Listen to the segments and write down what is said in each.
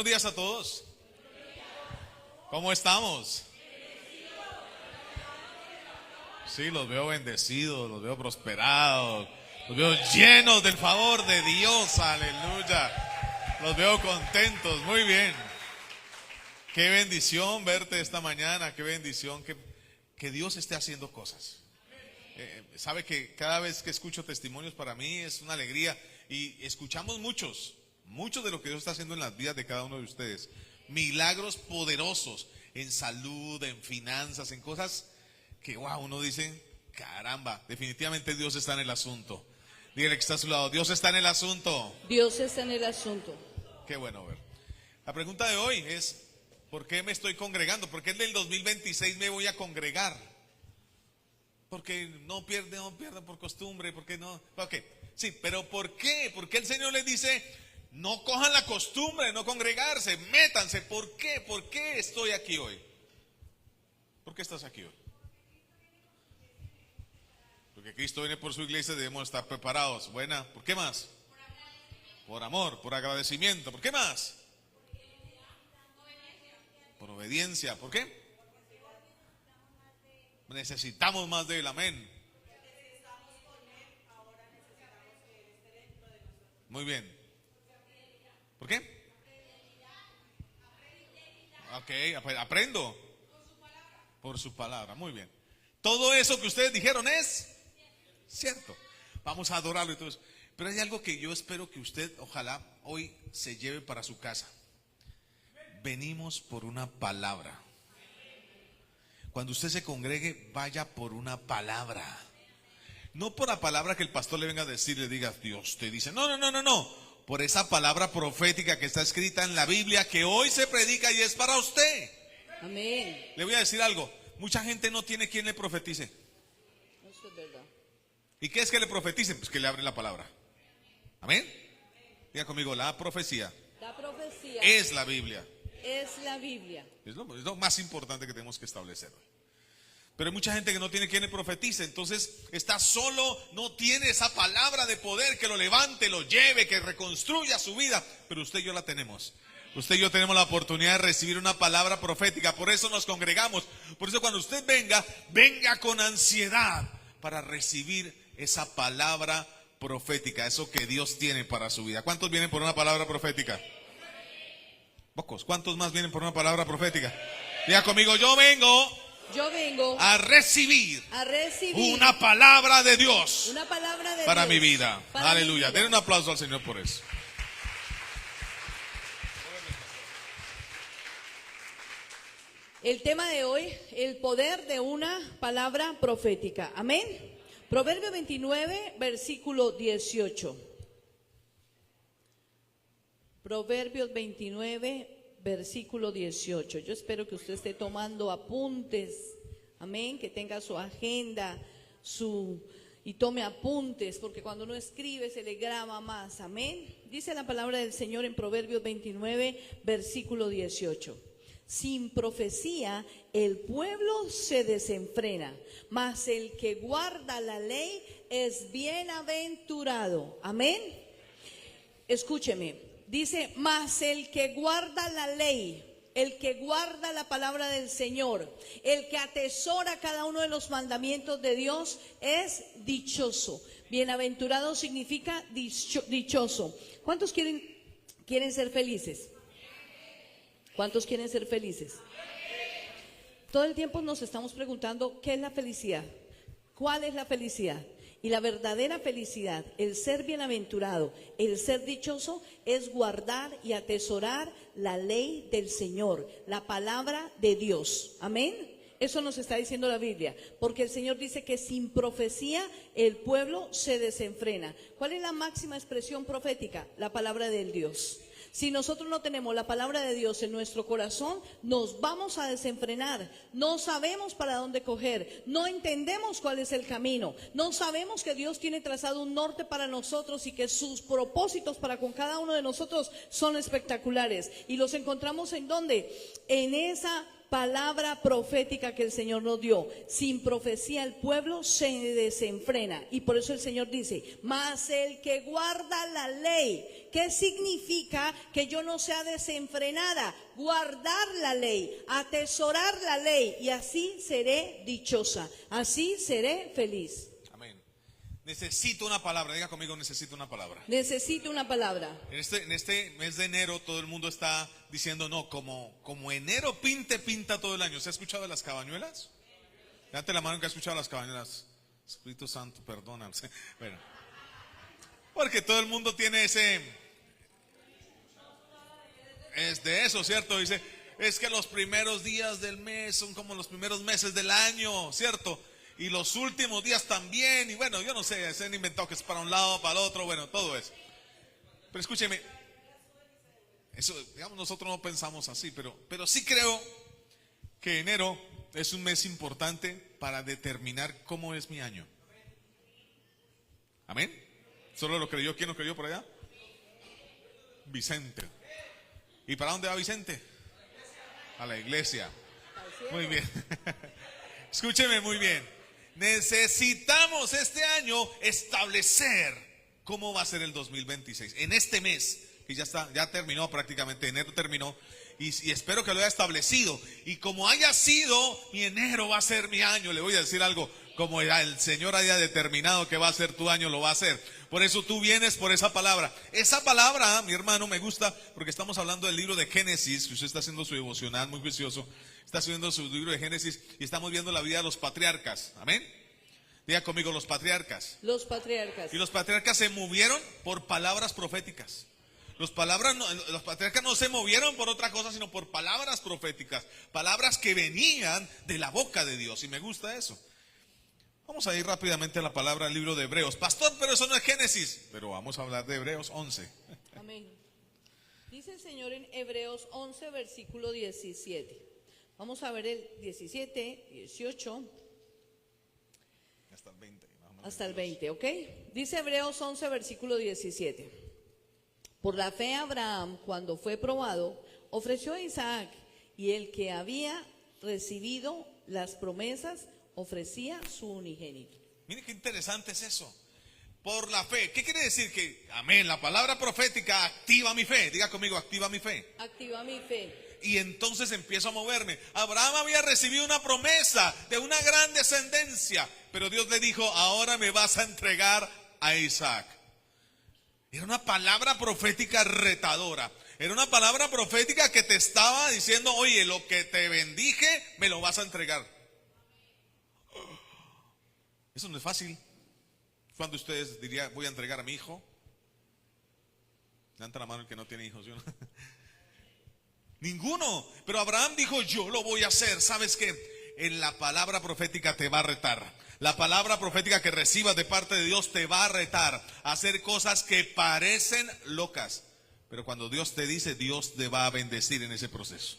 buenos días a todos. ¿Cómo estamos? Sí, los veo bendecidos, los veo prosperados, los veo llenos del favor de Dios, aleluya. Los veo contentos, muy bien. Qué bendición verte esta mañana, qué bendición que Dios esté haciendo cosas. Sabe que cada vez que escucho testimonios para mí es una alegría y escuchamos muchos de lo que Dios está haciendo en las vidas de cada uno de ustedes. Milagros poderosos en salud, en finanzas, en cosas que uno dice, caramba, definitivamente Dios está en el asunto. Dígale que está a su lado, Dios está en el asunto. Dios está en el asunto. Qué bueno ver. La pregunta de hoy es, ¿por qué me estoy congregando? ¿Por qué en el 2026 me voy a congregar? Porque no pierdan por costumbre, porque no. Ok, sí, pero ¿por qué? ¿Por qué el Señor les dice, no cojan la costumbre de no congregarse, métanse? ¿Por qué? ¿Por qué estoy aquí hoy? ¿Por qué estás aquí hoy? Porque Cristo viene por su iglesia, debemos estar preparados. Buena, ¿por qué más? Por amor, por agradecimiento. ¿Por qué más? Por obediencia. ¿Por qué? Necesitamos más de él, amén. Muy bien. ¿Por qué? Ok, aprendo. Por su palabra, muy bien. Todo eso que ustedes dijeron es cierto. Vamos a adorarlo y todo eso. Pero hay algo que yo espero que usted, ojalá, hoy se lleve para su casa. Venimos por una palabra. Cuando usted se congregue, vaya por una palabra. No por la palabra que el pastor le venga a decir, le diga, Dios te dice. No. Por esa palabra profética que está escrita en la Biblia, que hoy se predica y es para usted. Amén. Le voy a decir algo. Mucha gente no tiene quien le profetice. Eso es verdad. ¿Y qué es que le profeticen? Pues que le abren la palabra. Amén. Diga conmigo, la profecía. La profecía Es la Biblia. es la Biblia. Es lo más importante que tenemos que establecer hoy. Pero hay mucha gente que no tiene quien le profetice, entonces está solo, no tiene esa palabra de poder que lo levante, lo lleve, que reconstruya su vida. Pero usted y yo la tenemos. Usted y yo tenemos la oportunidad de recibir una palabra profética. Por eso nos congregamos. Por eso cuando usted venga con ansiedad para recibir esa palabra profética, eso que Dios tiene para su vida. ¿Cuántos vienen por una palabra profética? Pocos. ¿Cuántos más vienen por una palabra profética? Diga conmigo, yo vengo a recibir una palabra de Dios una palabra de para Dios mi vida. para Aleluya. mi vida. Den un aplauso al Señor por eso. El tema de hoy, el poder de una palabra profética. Amén. Proverbio 29, versículo 18. Proverbios 29, versículo 18. Yo espero que usted esté tomando apuntes. Amén. Que tenga su agenda, y tome apuntes, porque cuando uno escribe se le graba más. Amén. Dice la palabra del Señor en Proverbios 29, versículo 18. Sin profecía el pueblo se desenfrena, mas el que guarda la ley es bienaventurado. Amén. Escúcheme, dice, mas el que guarda la ley, el que guarda la palabra del Señor, el que atesora cada uno de los mandamientos de Dios es dichoso. Bienaventurado significa dichoso. ¿Cuántos quieren ser felices? ¿Cuántos quieren ser felices? Todo el tiempo nos estamos preguntando, ¿qué es la felicidad? ¿Cuál es la felicidad? Y la verdadera felicidad, el ser bienaventurado, el ser dichoso, es guardar y atesorar la ley del Señor, la palabra de Dios. Amén. Eso nos está diciendo la Biblia, porque el Señor dice que sin profecía el pueblo se desenfrena. ¿Cuál es la máxima expresión profética? La palabra del Dios. Si nosotros no tenemos la palabra de Dios en nuestro corazón, nos vamos a desenfrenar. No sabemos para dónde coger, no entendemos cuál es el camino, no sabemos que Dios tiene trazado un norte para nosotros y que sus propósitos para con cada uno de nosotros son espectaculares. Y los encontramos ¿en dónde? En esa palabra profética que el Señor nos dio. Sin profecía el pueblo se desenfrena. Y por eso el Señor dice, mas el que guarda la ley. ¿Qué significa que yo no sea desenfrenada? Guardar la ley, atesorar la ley, y así seré dichosa, así seré feliz. Amén. Necesito una palabra, diga conmigo, necesito una palabra. Necesito una palabra. En este mes de enero todo el mundo está diciendo, no, como enero pinta todo el año. ¿Se ha escuchado de las cabañuelas? Levante la mano que ha escuchado las cabañuelas. Espíritu Santo, perdóname. Bueno, porque todo el mundo tiene es de eso, ¿cierto? Dice, es que los primeros días del mes son como los primeros meses del año, ¿cierto? Y los últimos días también, y bueno, yo no sé, se han inventado que es para un lado, para el otro, bueno, todo eso. Pero escúcheme, eso, digamos, nosotros no pensamos así, pero sí creo que enero es un mes importante para determinar cómo es mi año. Amén. ¿Solo lo creyó? ¿Quién lo creyó por allá? Vicente. ¿Y para dónde va Vicente? A la iglesia. Muy bien. Escúcheme muy bien. Necesitamos este año establecer cómo va a ser el 2026. En este mes, que ya terminó prácticamente, enero terminó, y espero que lo haya establecido. Y como haya sido, mi enero va a ser mi año. Le voy a decir algo, como el Señor haya determinado que va a ser tu año, lo va a hacer. Por eso tú vienes por esa palabra. Esa palabra, mi hermano, me gusta porque estamos hablando del libro de Génesis, que usted está haciendo su devocional muy juicioso. Está haciendo su libro de Génesis y estamos viendo la vida de los patriarcas. Amén. Diga conmigo, los patriarcas. Los patriarcas. Y los patriarcas se movieron por palabras proféticas. Los patriarcas no se movieron por otra cosa, sino por palabras proféticas. Palabras que venían de la boca de Dios. Y me gusta eso. Vamos a ir rápidamente a la palabra del libro de Hebreos. Pastor, pero eso no es Génesis. Pero vamos a hablar de Hebreos 11. Amén. Dice el Señor en Hebreos 11, versículo 17. Vamos a ver el 17, 18. Hasta el 20. Hasta el 20, ¿ok? Dice Hebreos 11, versículo 17. Por la fe Abraham, cuando fue probado, ofreció a Isaac, y el que había recibido las promesas ofrecía su unigénito. Mire qué interesante es eso. Por la fe. ¿Qué quiere decir? Que, amén, la palabra profética activa mi fe. Diga conmigo, activa mi fe. Activa mi fe. Y entonces empiezo a moverme. Abraham había recibido una promesa de una gran descendencia, pero Dios le dijo, ahora me vas a entregar a Isaac. Era una palabra profética retadora. Era una palabra profética que te estaba diciendo, oye, lo que te bendije, me lo vas a entregar. Eso no es fácil. Cuando ustedes dirían, voy a entregar a mi hijo. Levanta la mano el que no tiene hijos. ¿Sí? Ninguno. Pero Abraham dijo, yo lo voy a hacer. ¿Sabes qué? En la palabra profética te va a retar. La palabra profética que recibas de parte de Dios te va a retar a hacer cosas que parecen locas. Pero cuando Dios te dice, Dios te va a bendecir en ese proceso.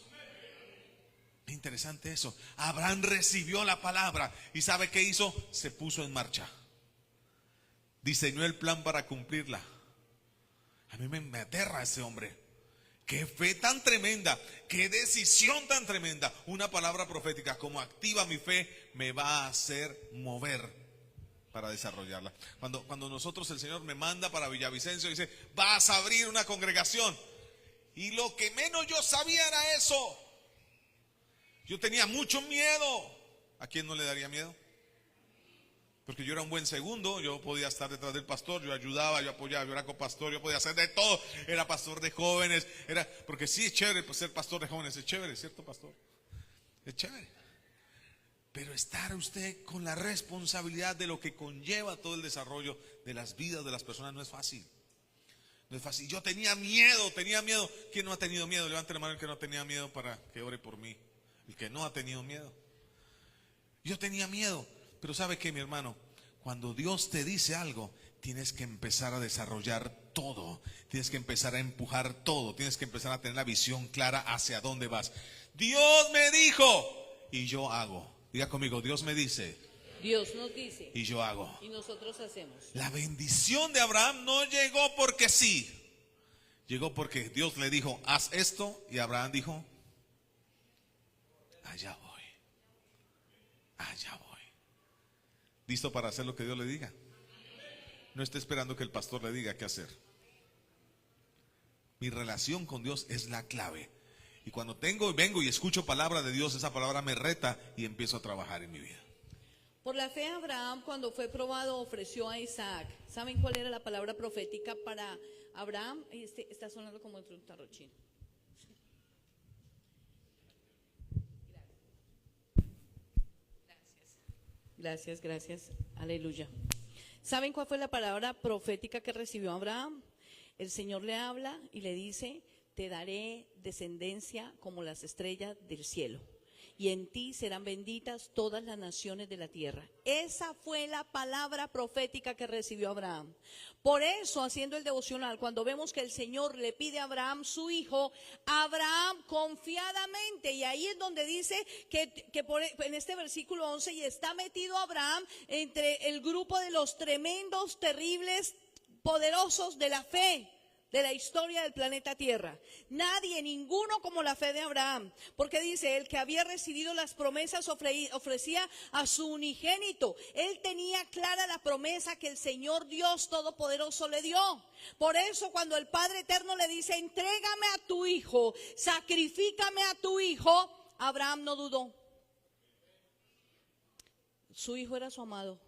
Interesante eso. Abraham recibió la palabra y ¿sabe qué hizo? Se puso en marcha. Diseñó el plan para cumplirla. A mí me aterra ese hombre. Qué fe tan tremenda, qué decisión tan tremenda. Una palabra profética como activa mi fe me va a hacer mover para desarrollarla. Cuando nosotros, el Señor me manda para Villavicencio, dice, vas a abrir una congregación. Y lo que menos yo sabía era eso. Yo tenía mucho miedo. ¿A quién no le daría miedo? Porque yo era un buen segundo, yo podía estar detrás del pastor, yo ayudaba, yo apoyaba, yo era copastor, yo podía hacer de todo. Era pastor de jóvenes, porque sí es chévere pues, ser pastor de jóvenes, es chévere, ¿cierto, pastor? Es chévere. Pero estar usted con la responsabilidad de lo que conlleva todo el desarrollo de las vidas de las personas no es fácil. No es fácil. Yo tenía miedo. ¿Quién no ha tenido miedo? Levante la mano el que no tenía miedo para que ore por mí. El que no ha tenido miedo. Yo tenía miedo. Pero ¿sabe qué, mi hermano? Cuando Dios te dice algo, tienes que empezar a desarrollar todo. Tienes que empezar a empujar todo. Tienes que empezar a tener la visión clara hacia dónde vas. Dios me dijo y yo hago. Diga conmigo, Dios me dice. Dios nos dice. Y yo hago. Y nosotros hacemos. La bendición de Abraham no llegó porque sí. Llegó porque Dios le dijo, haz esto. Y Abraham dijo, allá voy. Allá voy. ¿Listo para hacer lo que Dios le diga? No esté esperando que el pastor le diga qué hacer. Mi relación con Dios es la clave. Y cuando vengo y escucho palabra de Dios, esa palabra me reta y empiezo a trabajar en mi vida. Por la fe Abraham, cuando fue probado, ofreció a Isaac. ¿Saben cuál era la palabra profética para Abraham? Está sonando como un tarrochín. Gracias. Aleluya. ¿Saben cuál fue la palabra profética que recibió Abraham? El Señor le habla y le dice: te daré descendencia como las estrellas del cielo, y en ti serán benditas todas las naciones de la tierra. Esa fue la palabra profética que recibió Abraham. Por eso, haciendo el devocional, cuando vemos que el Señor le pide a Abraham su hijo, Abraham confiadamente, y ahí es donde dice en este versículo 11, y está metido Abraham entre el grupo de los tremendos, terribles, poderosos de la fe, de la historia del planeta Tierra. Nadie, ninguno como la fe de Abraham, porque dice, el que había recibido las promesas ofrecía a su unigénito. Él tenía clara la promesa que el Señor Dios Todopoderoso le dio. Por eso cuando el Padre Eterno le dice: entrégame a tu hijo, sacrifícame a tu hijo, Abraham no dudó. Su hijo era su amado.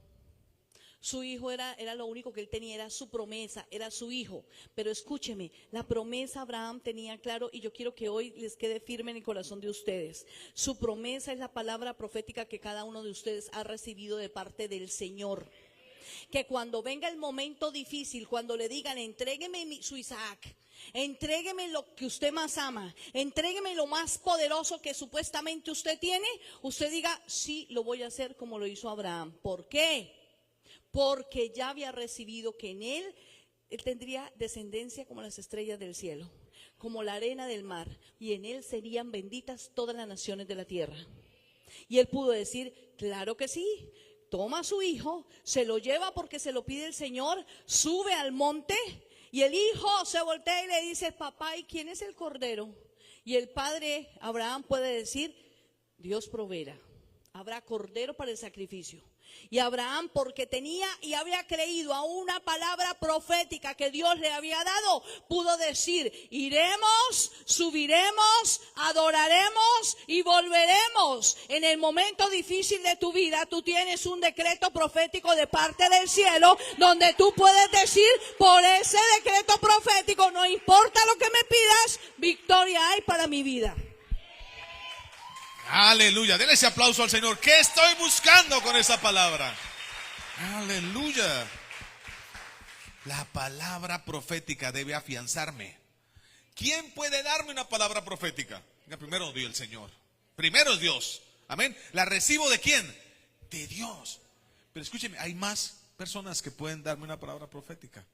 Su hijo era lo único que él tenía, era su promesa, era su hijo. Pero escúcheme, la promesa Abraham tenía claro, y yo quiero que hoy les quede firme en el corazón de ustedes. Su promesa es la palabra profética que cada uno de ustedes ha recibido de parte del Señor. Que cuando venga el momento difícil, cuando le digan: entrégueme su Isaac, entrégueme lo que usted más ama, entrégueme lo más poderoso que supuestamente usted tiene, usted diga: sí, lo voy a hacer como lo hizo Abraham. ¿Por qué? Porque ya había recibido que en él tendría descendencia como las estrellas del cielo, como la arena del mar, y en él serían benditas todas las naciones de la tierra. Y él pudo decir: claro que sí. Toma a su hijo, se lo lleva porque se lo pide el Señor, sube al monte, y el hijo se voltea y le dice: papá, ¿y quién es el cordero? Y el padre Abraham puede decir: Dios proveerá, habrá cordero para el sacrificio. Y Abraham, porque tenía y había creído a una palabra profética que Dios le había dado, pudo decir: iremos, subiremos, adoraremos y volveremos. En el momento difícil de tu vida, tú tienes un decreto profético de parte del cielo, donde tú puedes decir: por ese decreto profético, no importa lo que me pidas, victoria hay para mi vida. Aleluya, denle ese aplauso al Señor. ¿Qué estoy buscando con esa palabra? Aleluya. La palabra profética debe afianzarme. ¿Quién puede darme una palabra profética? Primero Dios, el Señor. Primero es Dios. Amén. ¿La recibo de quién? De Dios. Pero escúcheme, hay más personas que pueden darme una palabra profética.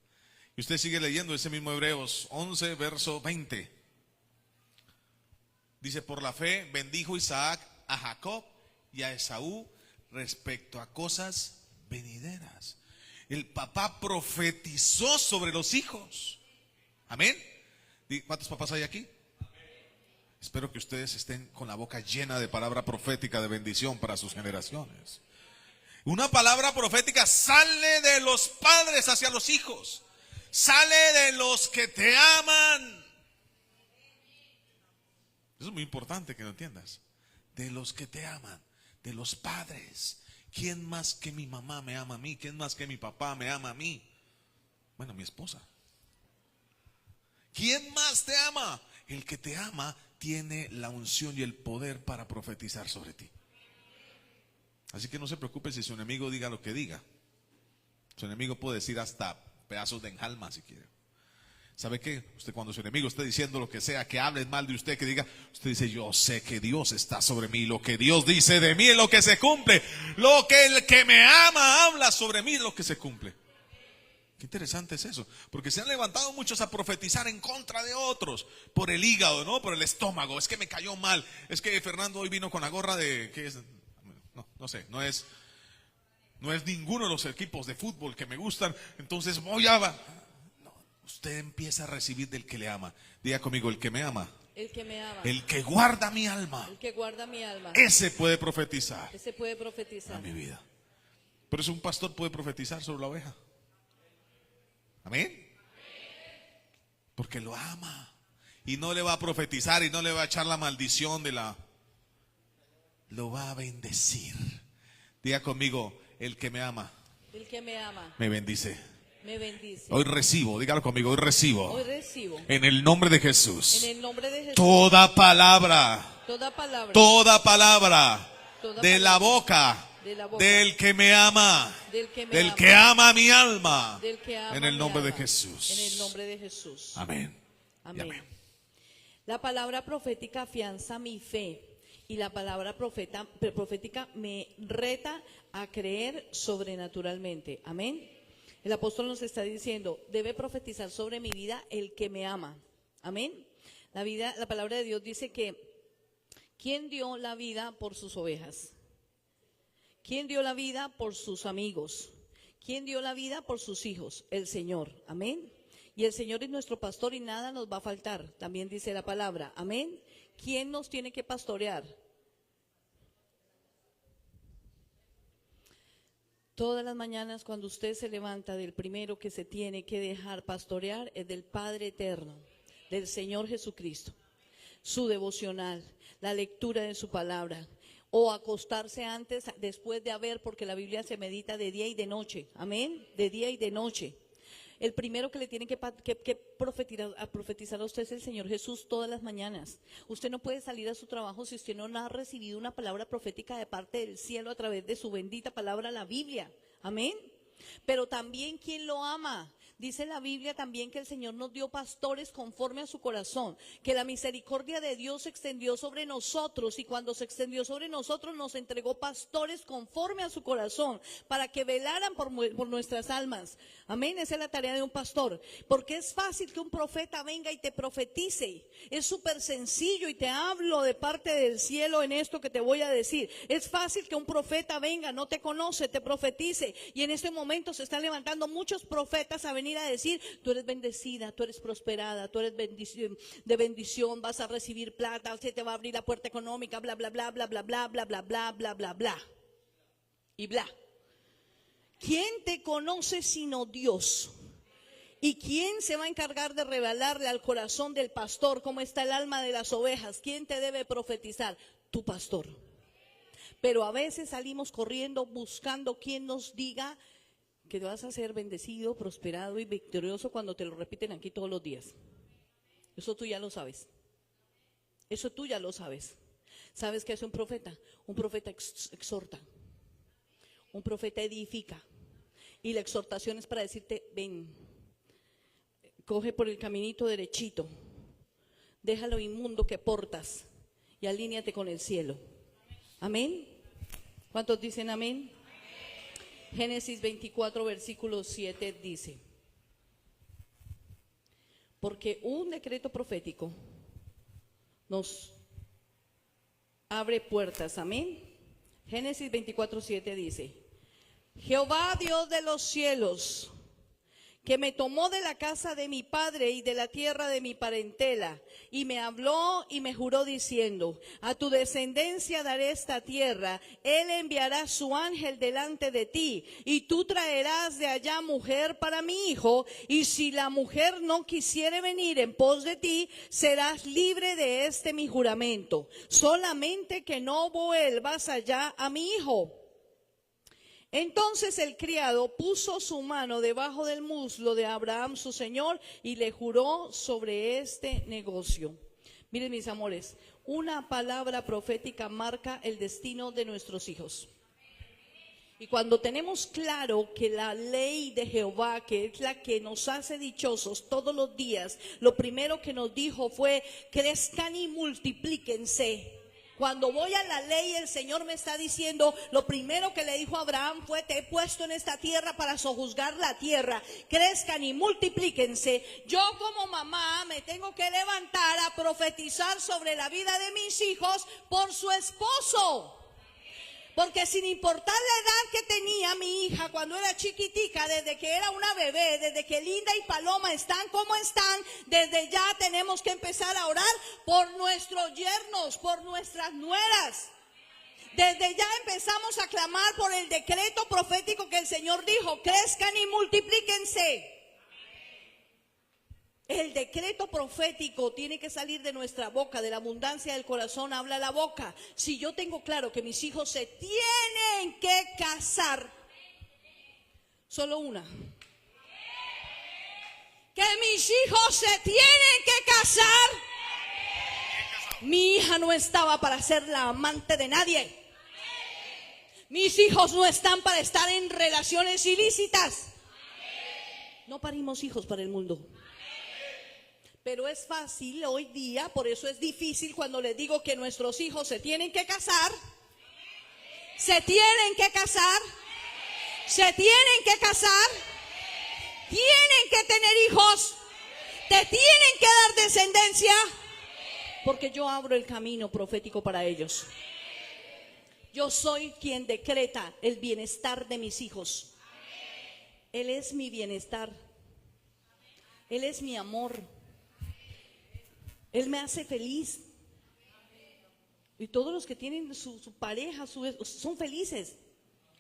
Y usted sigue leyendo ese mismo Hebreos 11, verso 20. Dice: por la fe bendijo Isaac a Jacob y a Esaú respecto a cosas venideras. El papá profetizó sobre los hijos. Amén. ¿Cuántos papás hay aquí? Espero que ustedes estén con la boca llena de palabra profética de bendición para sus generaciones. Una palabra profética sale de los padres hacia los hijos. Sale de los que te aman. Eso es muy importante que lo entiendas. De los que te aman, de los padres. ¿Quién más que mi mamá me ama a mí? ¿Quién más que mi papá me ama a mí? Bueno, mi esposa. ¿Quién más te ama? El que te ama tiene la unción y el poder para profetizar sobre ti. Así que no se preocupe si su enemigo diga lo que diga. Su enemigo puede decir hasta pedazos de enjalma si quiere. ¿Sabe qué? Usted, cuando su enemigo esté diciendo lo que sea, que hable mal de usted, que diga, usted dice: yo sé que Dios está sobre mí, lo que Dios dice de mí es lo que se cumple, lo que el que me ama habla sobre mí es lo que se cumple. Qué interesante es eso, porque se han levantado muchos a profetizar en contra de otros, por el hígado, ¿no? Por el estómago. Es que me cayó mal, es que Fernando hoy vino con la gorra de, ¿qué es? No sé, no es ninguno de los equipos de fútbol que me gustan, entonces voy a... Usted empieza a recibir del que le ama. Diga conmigo: el que me ama El que me ama. El que guarda mi alma. El que guarda mi alma. Ese puede profetizar Ese puede a profetizar. mi vida. Por eso un pastor puede profetizar sobre la oveja. Amén. Porque lo ama. Y no le va a profetizar y no le va a echar la maldición de la... Lo va a bendecir. Diga conmigo, el que me ama, El que me ama. me bendice. Me bendice. Hoy recibo, dígalo conmigo, hoy recibo. Hoy recibo. En el nombre de Jesús. En el nombre de Jesús. Toda palabra. Toda palabra. Toda palabra. Toda De la boca. de la boca Del que me ama. del que me Del ama. que ama mi alma. Del que ama En el mi nombre de alma. Jesús. En el nombre de Jesús. Amén. Y Amén. amén. La palabra profética afianza mi fe y la palabra profética me reta a creer sobrenaturalmente. Amén. El apóstol nos está diciendo, debe profetizar sobre mi vida el que me ama. Amén. La palabra de Dios dice que ¿quién dio la vida por sus ovejas? ¿Quién dio la vida por sus amigos? ¿Quién dio la vida por sus hijos? El Señor. Amén. Y el Señor es nuestro pastor y nada nos va a faltar. También dice la palabra. Amén. ¿Quién nos tiene que pastorear? Todas las mañanas cuando usted se levanta, del primero que se tiene que dejar pastorear es del Padre Eterno, del Señor Jesucristo. Su devocional, la lectura de su palabra, o acostarse antes, después de haber, porque la Biblia se medita de día y de noche. Amén, de día y de noche. El primero que le tiene que profetizar a usted es el Señor Jesús todas las mañanas. Usted no puede salir a su trabajo si usted no ha recibido una palabra profética de parte del cielo a través de su bendita palabra, la Biblia. Amén. Pero también quien lo ama. Dice la Biblia también que el Señor nos dio pastores conforme a su corazón, que la misericordia de Dios se extendió sobre nosotros y cuando se extendió sobre nosotros nos entregó pastores conforme a su corazón para que velaran por nuestras almas. Amén, esa es la tarea de un pastor, porque es fácil que un profeta venga y te profetice, es súper sencillo y te hablo de parte del cielo en esto que te voy a decir. Es fácil que un profeta venga, no te conoce, te profetice y en este momento se están levantando muchos profetas a venir a decir, tú eres bendecida, tú eres prosperada, tú eres de bendición, vas a recibir plata, se te va a abrir la puerta económica, bla, bla, bla, bla, bla, bla, bla, bla, bla, bla, bla, bla, y bla. ¿Quién te conoce sino Dios? ¿Y quién se va a encargar de revelarle al corazón del pastor cómo está el alma de las ovejas? ¿Quién te debe profetizar? Tu pastor. Pero a veces salimos corriendo buscando quien nos diga que vas a ser bendecido, prosperado y victorioso cuando te lo repiten aquí todos los días. Eso tú ya lo sabes. Eso tú ya lo sabes. ¿Sabes qué es un profeta? Un profeta exhorta. Un profeta edifica. Y la exhortación es para decirte, ven, coge por el caminito derechito, deja lo inmundo que portas y alíñate con el cielo. Amén. ¿Cuántos dicen amén? Génesis 24, versículo 7 dice, porque un decreto profético nos abre puertas, amén. Génesis 24, 7 dice, Jehová Dios de los cielos, que me tomó de la casa de mi padre y de la tierra de mi parentela, y me habló y me juró diciendo, a tu descendencia daré esta tierra, él enviará su ángel delante de ti, y tú traerás de allá mujer para mi hijo, y si la mujer no quisiere venir en pos de ti, serás libre de este mi juramento, solamente que no vuelvas allá a mi hijo. Entonces el criado puso su mano debajo del muslo de Abraham su señor y le juró sobre este negocio. Miren mis amores, una palabra profética marca el destino de nuestros hijos. Y cuando tenemos claro que la ley de Jehová, que es la que nos hace dichosos todos los días, lo primero que nos dijo fue, crezcan y multiplíquense. Cuando voy a la ley, el Señor me está diciendo, lo primero que le dijo a Abraham fue, te he puesto en esta tierra para sojuzgar la tierra, crezcan y multiplíquense. Yo como mamá me tengo que levantar a profetizar sobre la vida de mis hijos por su esposo. Porque sin importar la edad que tenía mi hija cuando era chiquitica, desde que era una bebé, desde que Linda y Paloma están como están, desde ya tenemos que empezar a orar por nuestros yernos, por nuestras nueras. Desde ya empezamos a clamar por el decreto profético que el Señor dijo: crezcan y multiplíquense. El decreto profético tiene que salir de nuestra boca, de la abundancia del corazón habla la boca. Si yo tengo claro que mis hijos se tienen que casar, solo una, que mis hijos se tienen que casar. Mi hija no estaba para ser la amante de nadie. Mis hijos no están para estar en relaciones ilícitas. No parimos hijos para el mundo. Pero es fácil hoy día, por eso es difícil cuando les digo que nuestros hijos se tienen que casar. Se tienen que casar. Se tienen que casar. Tienen que tener hijos. Te tienen que dar descendencia. Porque yo abro el camino profético para ellos. Yo soy quien decreta el bienestar de mis hijos. Él es mi bienestar. Él es mi amor. Él me hace feliz. Y todos los que tienen su pareja son felices.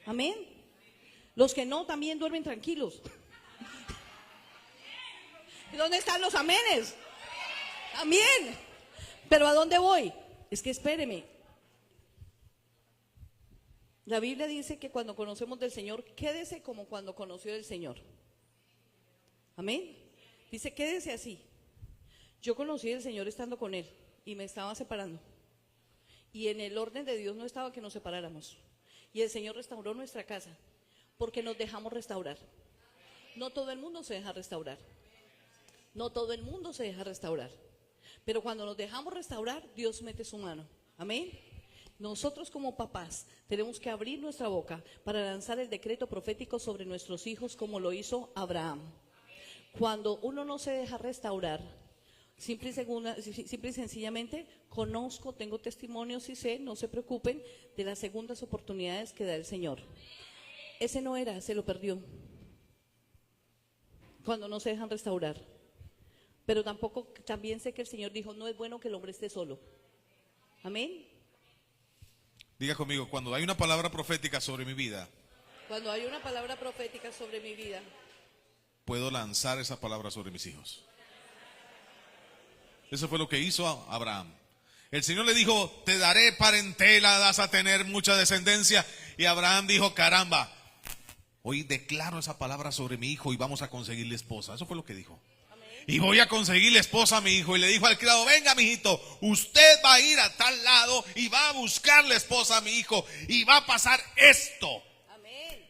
Amén. Los que no también duermen tranquilos. ¿Y dónde están los amenes? Amén. Pero ¿a dónde voy? Es que espéreme. La Biblia dice que cuando conocemos del Señor, quédese como cuando conoció del Señor. Amén. Dice, quédese así. Yo conocí al Señor estando con Él y me estaba separando. Y en el orden de Dios no estaba que nos separáramos. Y el Señor restauró nuestra casa porque nos dejamos restaurar. No todo el mundo se deja restaurar. No todo el mundo se deja restaurar. Pero cuando nos dejamos restaurar, Dios mete su mano. Amén. Nosotros como papás tenemos que abrir nuestra boca para lanzar el decreto profético sobre nuestros hijos como lo hizo Abraham. Cuando uno no se deja restaurar, simple y sencillamente conozco, tengo testimonios y sé, no se preocupen, de las segundas oportunidades que da el Señor. Ese no era, se lo perdió. Cuando no se dejan restaurar. Pero también sé que el Señor dijo, no es bueno que el hombre esté solo. Amén. Diga conmigo, cuando hay una palabra profética sobre mi vida, cuando hay una palabra profética sobre mi vida, puedo lanzar esa palabra sobre mis hijos. Eso fue lo que hizo Abraham. El Señor le dijo, te daré parentela, vas a tener mucha descendencia. Y Abraham dijo, caramba, hoy declaro esa palabra sobre mi hijo y vamos a conseguirle esposa. Eso fue lo que dijo. Y voy a conseguirle esposa a mi hijo. Y le dijo al criado, venga mijito, usted va a ir a tal lado y va a buscarle esposa a mi hijo y va a pasar esto. Amén.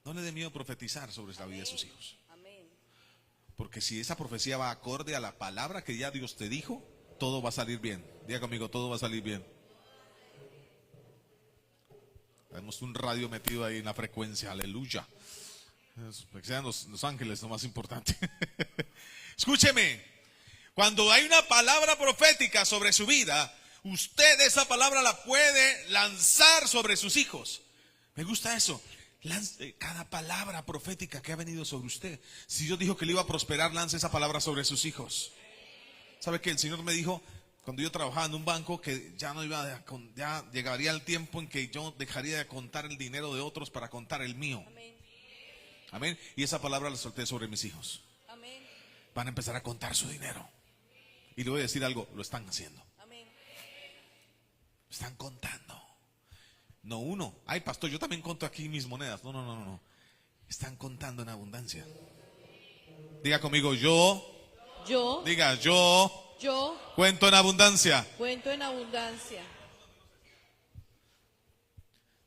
No le dé miedo profetizar sobre la vida de sus hijos. Amén. Porque si esa profecía va acorde a la palabra que ya Dios te dijo, todo va a salir bien. Diga conmigo, todo va a salir bien. Tenemos un radio metido ahí en la frecuencia, aleluya. Que sean los ángeles lo más importante. Escúcheme, cuando hay una palabra profética sobre su vida, usted esa palabra la puede lanzar sobre sus hijos. Me gusta eso. Lance cada palabra profética que ha venido sobre usted. Si Dios dijo que le iba a prosperar, lance esa palabra sobre sus hijos. ¿Sabe qué? El Señor me dijo cuando yo trabajaba en un banco que ya llegaría el tiempo en que yo dejaría de contar el dinero de otros para contar el mío. Amén. Amén. Y esa palabra la solté sobre mis hijos. Amén. Van a empezar a contar su dinero. Y le voy a decir algo, lo están haciendo. Amén. Están contando. No uno. Ay, pastor, yo también conto aquí mis monedas. No. Están contando en abundancia. Diga conmigo, yo cuento en abundancia. Cuento en abundancia.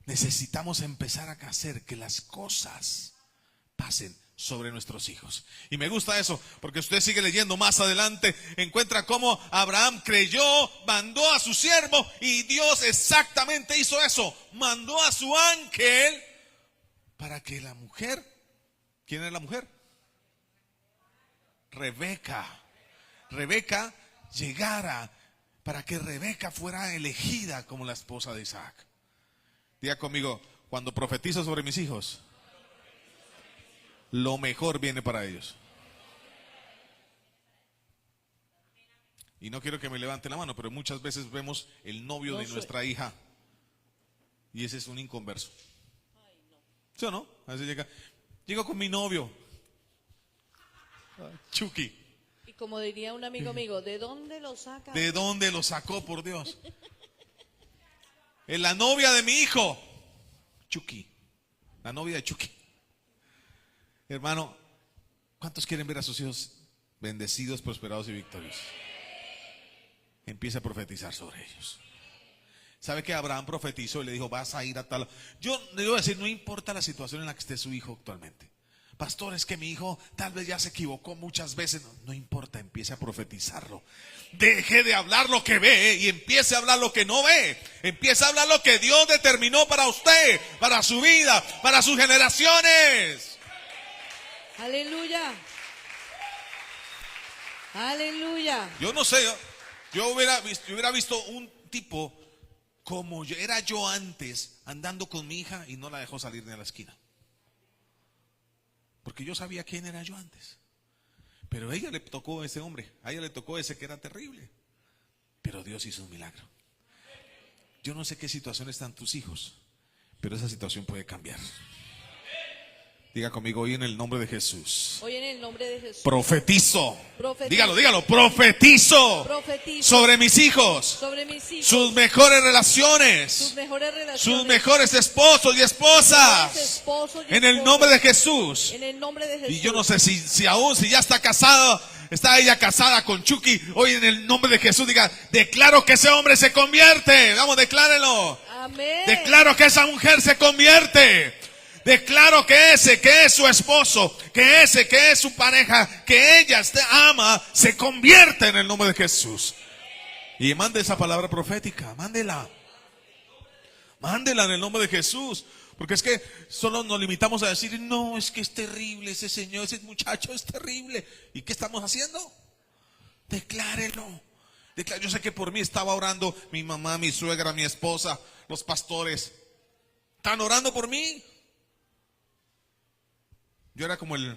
Necesitamos empezar a hacer que las cosas pasen sobre nuestros hijos. Y me gusta eso, porque usted sigue leyendo más adelante, encuentra cómo Abraham creyó, mandó a su siervo y Dios exactamente hizo eso. Mandó a su ángel para que la mujer, ¿quién es la mujer? Rebeca llegara, para que Rebeca fuera elegida como la esposa de Isaac. Diga conmigo, cuando profetizo sobre mis hijos, lo mejor viene para ellos. Y no quiero que me levante la mano, pero muchas veces vemos el novio de nuestra hija y ese es un inconverso. ¿Sí o no? A veces llego con mi novio, Chucky. Y como diría un amigo, ¿de dónde lo saca? ¿De dónde lo sacó, por Dios? Es la novia de mi hijo, Chucky. La novia de Chucky. Hermano, ¿cuántos quieren ver a sus hijos bendecidos, prosperados y victoriosos? Empieza a profetizar sobre ellos. ¿Sabe que Abraham profetizó y le dijo, vas a ir a tal? Yo le voy a decir, no importa la situación en la que esté su hijo actualmente. Pastor, es que mi hijo tal vez ya se equivocó muchas veces. No importa, empiece a profetizarlo. Deje de hablar lo que ve y empiece a hablar lo que no ve. Empiece a hablar lo que Dios determinó para usted, para su vida, para sus generaciones. Aleluya. Aleluya. Yo no sé, yo hubiera visto un tipo como era yo antes, andando con mi hija y no la dejó salir ni a la esquina. Porque yo sabía quién era yo antes. Pero a ella le tocó ese hombre, a ella le tocó ese que era terrible. Pero Dios hizo un milagro. Yo no sé qué situación están tus hijos, pero esa situación puede cambiar. Diga conmigo, hoy en el nombre de Jesús. Hoy en el nombre de Jesús. Profetizo. Profetizo. Dígalo, profetizo. Profetizo. Sobre mis hijos. Sobre mis hijos. Sus mejores relaciones. Sus mejores relaciones. Sus mejores esposos y esposas. Esposos y en el nombre de Jesús. En el nombre de Jesús. Y yo no sé si ya está casado, está ella casada con Chucky. Hoy en el nombre de Jesús diga, declaro que ese hombre se convierte. Vamos, declárelo. Amén. Declaro que esa mujer se convierte. Declaro que ese que es su esposo, que ese que es su pareja, que ella ama, se convierte en el nombre de Jesús. Y mande esa palabra profética, mándela. Mándela en el nombre de Jesús. Porque es que solo nos limitamos a decir, no, es que es terrible ese señor, ese muchacho es terrible. ¿Y qué estamos haciendo? Declárelo. Yo sé que por mí estaba orando mi mamá, mi suegra, mi esposa, los pastores. ¿Están orando por mí? Yo era como el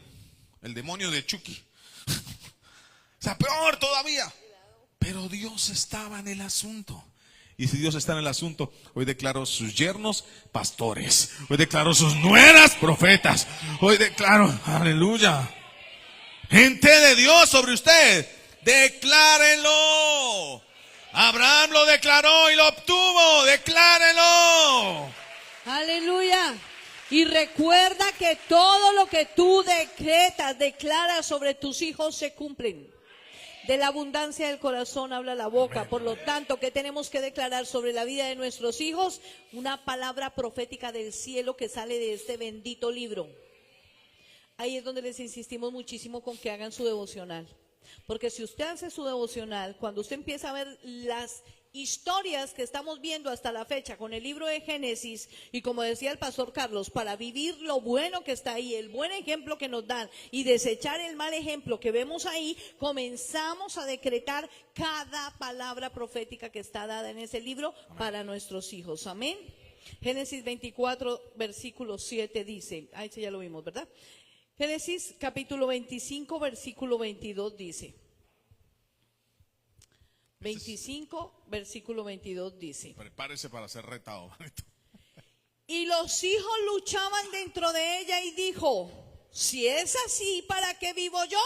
demonio de Chucky. O sea, peor todavía. Pero Dios estaba en el asunto. Y si Dios está en el asunto, hoy declaro sus yernos pastores. Hoy declaro sus nueras profetas. Hoy declaro, aleluya, gente de Dios sobre usted. Declárenlo. Abraham lo declaró y lo obtuvo. Declárenlo. Aleluya. Y recuerda que todo lo que tú declaras sobre tus hijos se cumplen. De la abundancia del corazón habla la boca. Por lo tanto, ¿qué tenemos que declarar sobre la vida de nuestros hijos? Una palabra profética del cielo que sale de este bendito libro. Ahí es donde les insistimos muchísimo con que hagan su devocional. Porque si usted hace su devocional, cuando usted empieza a ver las historias que estamos viendo hasta la fecha con el libro de Génesis, y como decía el pastor Carlos, para vivir lo bueno que está ahí, el buen ejemplo que nos dan y desechar el mal ejemplo que vemos ahí, comenzamos a decretar cada palabra profética que está dada en ese libro para nuestros hijos. Amén. Génesis 24 versículo 7 dice, ahí sí ya lo vimos, ¿verdad? Génesis capítulo 25 versículo 22 dice, 25, versículo 22 dice. Prepárese para ser retado. Y los hijos luchaban dentro de ella y dijo, si es así, ¿para qué vivo yo?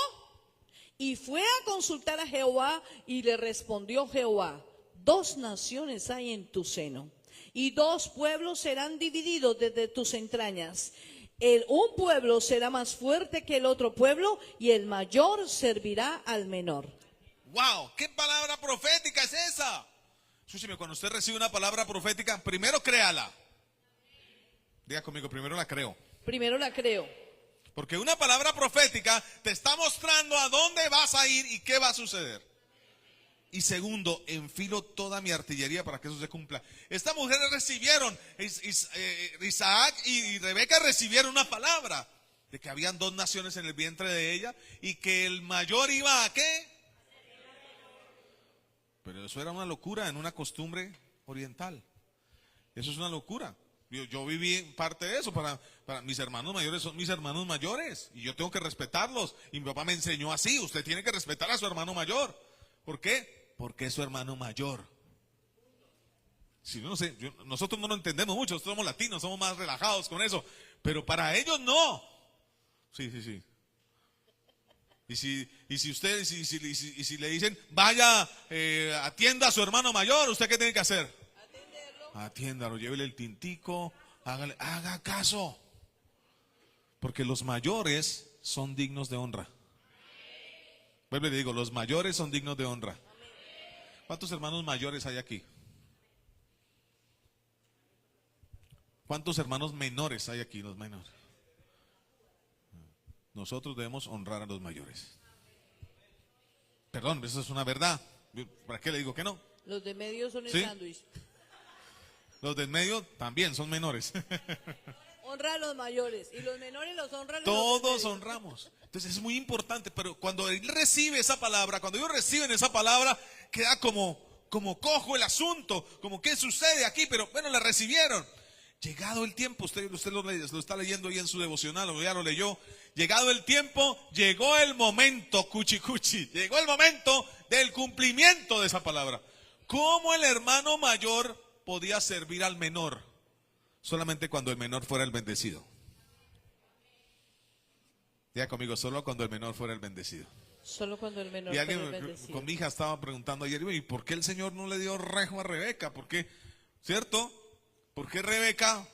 Y fue a consultar a Jehová y le respondió Jehová, 2 naciones hay en tu seno y 2 pueblos serán divididos desde tus entrañas. Un pueblo será más fuerte que el otro pueblo y el mayor servirá al menor. Wow, ¿qué palabra profética es esa? Escúcheme, cuando usted recibe una palabra profética, primero créala. Diga conmigo, primero la creo. Primero la creo. Porque una palabra profética te está mostrando a dónde vas a ir y qué va a suceder. Y segundo, enfilo toda mi artillería para que eso se cumpla. Estas mujeres recibieron, Isaac y Rebeca recibieron una palabra de que habían 2 naciones en el vientre de ella y que el mayor iba a ¿qué? Pero eso era una locura en una costumbre oriental. Eso es una locura. Yo viví parte de eso. Para mis hermanos mayores son mis hermanos mayores y yo tengo que respetarlos. Y mi papá me enseñó así: usted tiene que respetar a su hermano mayor. ¿Por qué? Porque es su hermano mayor. Si no sé, nosotros no lo entendemos mucho, nosotros somos latinos, somos más relajados con eso, pero para ellos no. Sí. Y si le dicen, vaya, atienda a su hermano mayor, ¿usted qué tiene que hacer? Atiéndalo, llévele el tintico, haga caso. Porque los mayores son dignos de honra. Vuelvo y le digo, los mayores son dignos de honra. ¿Cuántos hermanos mayores hay aquí? ¿Cuántos hermanos menores hay aquí? Los menores. Nosotros debemos honrar a los mayores. Perdón, eso es una verdad. ¿Para qué le digo que no? Los de medio son el ¿Sí? sándwich. Los del medio también son menores. Honra a los mayores y los menores los honran. Todos honramos. Entonces es muy importante, pero cuando él recibe esa palabra, cuando ellos reciben esa palabra, queda como cojo el asunto, como qué sucede aquí, pero bueno, la recibieron. Llegado el tiempo, usted lo está leyendo ahí en su devocional, o ya lo leyó. Llegado el tiempo, llegó el momento, cuchi, llegó el momento del cumplimiento de esa palabra. ¿Cómo el hermano mayor podía servir al menor? Solamente cuando el menor fuera el bendecido. Diga conmigo, solo cuando el menor fuera el bendecido. Solo cuando el menor Y fuera el alguien bendecido. con mi hija estaba preguntando ayer, ¿y por qué el Señor no le dio rejo a Rebeca? ¿Por qué? ¿Cierto? ¿Por qué Rebeca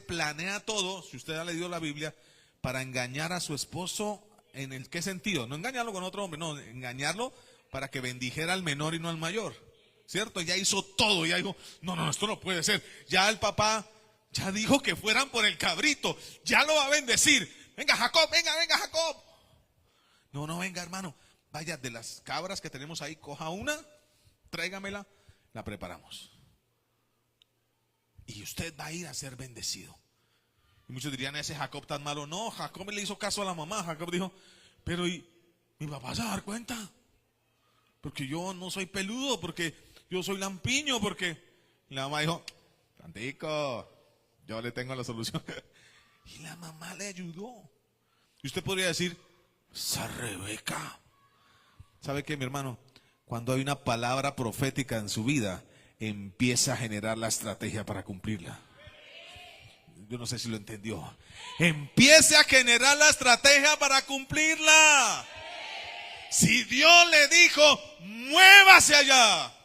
planea todo, si usted ha leído la Biblia, para engañar a su esposo? ¿En el qué sentido? No engañarlo con otro hombre, no, engañarlo para que bendijera al menor y no al mayor. ¿Cierto? Ya hizo todo, ya dijo, no, esto no puede ser. Ya el papá ya dijo que fueran por el cabrito, ya lo va a bendecir. Venga Jacob, venga Jacob. No, venga hermano, vaya de las cabras que tenemos ahí, coja una, tráigamela, la preparamos. Y usted va a ir a ser bendecido. Y muchos dirían, ese Jacob tan malo. No, Jacob le hizo caso a la mamá. Jacob dijo, pero ¿y mi papá se va a dar cuenta? Porque yo no soy peludo, porque yo soy lampiño, porque la mamá dijo, Tantico, yo le tengo la solución. Y la mamá le ayudó. Y usted podría decir, esa Rebeca. ¿Sabe qué, mi hermano? Cuando hay una palabra profética en su vida, empieza a generar la estrategia para cumplirla. Yo no sé si lo entendió. Empiece a generar la estrategia para cumplirla. Si Dios le dijo, muévase allá.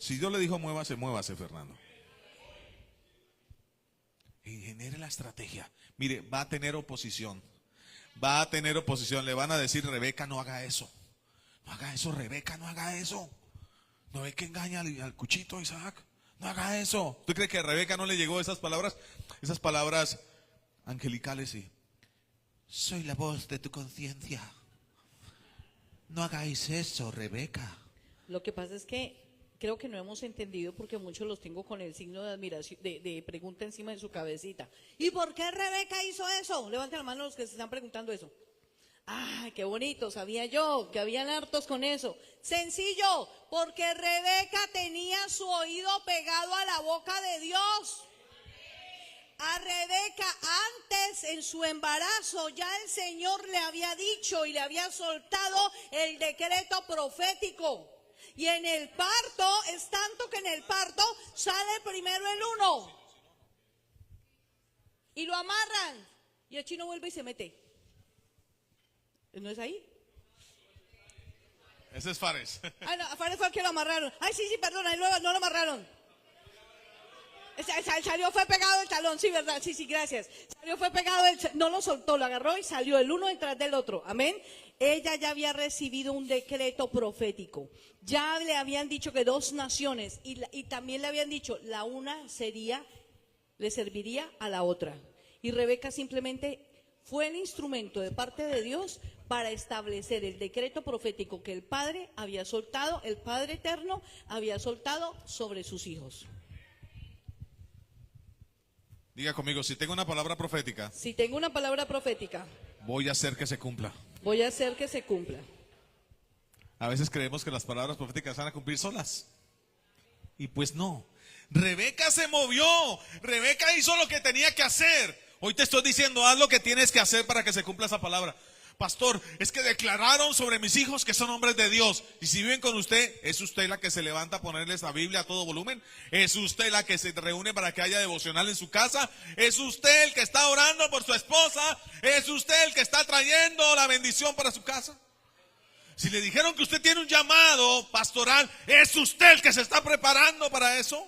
Si Dios le dijo, muévase, Fernando. Y genere la estrategia. Mire, va a tener oposición. Le van a decir, Rebeca, no haga eso. No haga eso, Rebeca, no haga eso. ¿No ve que engaña al cuchito Isaac? No haga eso. ¿Usted cree que a Rebeca no le llegó esas palabras? Esas palabras angelicales, sí. Soy la voz de tu conciencia. No hagáis eso, Rebeca. Lo que pasa es que creo que no hemos entendido, porque muchos los tengo con el signo de admiración, de pregunta encima de su cabecita. ¿Y por qué Rebeca hizo eso? Levanten la mano los que se están preguntando eso. ¡Ay, qué bonito! Sabía yo que habían hartos con eso. Sencillo, porque Rebeca tenía su oído pegado a la boca de Dios. A Rebeca antes, en su embarazo, ya el Señor le había dicho y le había soltado el decreto profético. Y en el parto, es tanto que en el parto sale primero el uno. Y lo amarran. Y el chino vuelve y se mete. ¿No es ahí? Ese es Fares. Ah, no, Fares fue el que lo amarraron. Ay, sí, perdón, ahí no lo amarraron. Salió, fue pegado el talón, sí, verdad, sí, gracias. Salió, fue pegado, no lo soltó, lo agarró y salió el uno detrás del otro, amén. Ella ya había recibido un decreto profético. Ya le habían dicho que 2 naciones, y también le habían dicho, la una le serviría a la otra. Y Rebeca simplemente fue el instrumento de parte de Dios para establecer el decreto profético que el Padre había soltado, el Padre Eterno había soltado sobre sus hijos. Diga conmigo, si tengo una palabra profética, Si tengo una palabra profética, voy a hacer que se cumpla. voy a hacer que se cumpla. A veces creemos que las palabras proféticas van a cumplir solas. Y pues no. Rebeca se movió. Rebeca hizo lo que tenía que hacer. Hoy te estoy diciendo, haz lo que tienes que hacer para que se cumpla esa palabra. Pastor, es que declararon sobre mis hijos que son hombres de Dios. Y si viven con usted, ¿es usted la que se levanta a ponerles la Biblia a todo volumen? ¿Es usted la que se reúne para que haya devocional en su casa? ¿Es usted el que está orando por su esposa? ¿Es usted el que está trayendo la bendición para su casa? Si le dijeron que usted tiene un llamado pastoral, ¿es usted el que se está preparando para eso?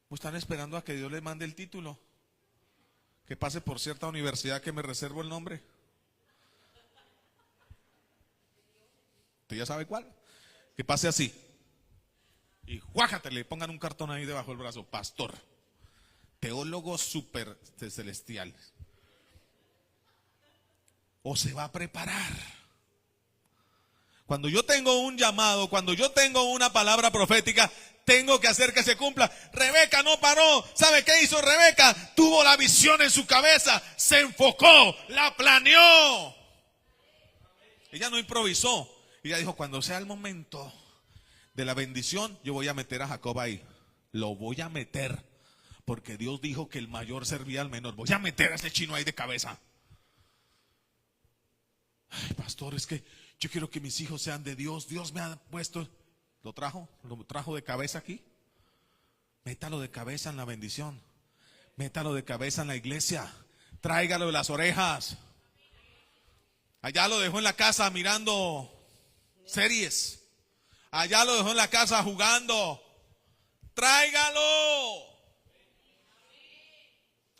¿O están esperando a que Dios le mande el título? Que pase por cierta universidad que me reservo el nombre. ¿Usted ya sabe cuál? Que pase así. Y juájate, le pongan un cartón ahí debajo del brazo. Pastor, teólogo super celestial. O se va a preparar. Cuando yo tengo un llamado, cuando yo tengo una palabra profética, tengo que hacer que se cumpla. Rebeca no paró. ¿Sabe qué hizo Rebeca? Tuvo la visión en su cabeza, se enfocó, la planeó. Ella no improvisó. Ella dijo, cuando sea el momento de la bendición, yo voy a meter a Jacob ahí. Lo voy a meter, porque Dios dijo que el mayor servía al menor. Voy a meter a ese chino ahí de cabeza. Ay, pastor, es que yo quiero que mis hijos sean de Dios. Dios me ha puesto. Lo trajo de cabeza aquí. Métalo de cabeza en la bendición. Métalo de cabeza en la iglesia. Tráigalo de las orejas. Allá lo dejó en la casa mirando series. Allá lo dejó en la casa jugando. Tráigalo.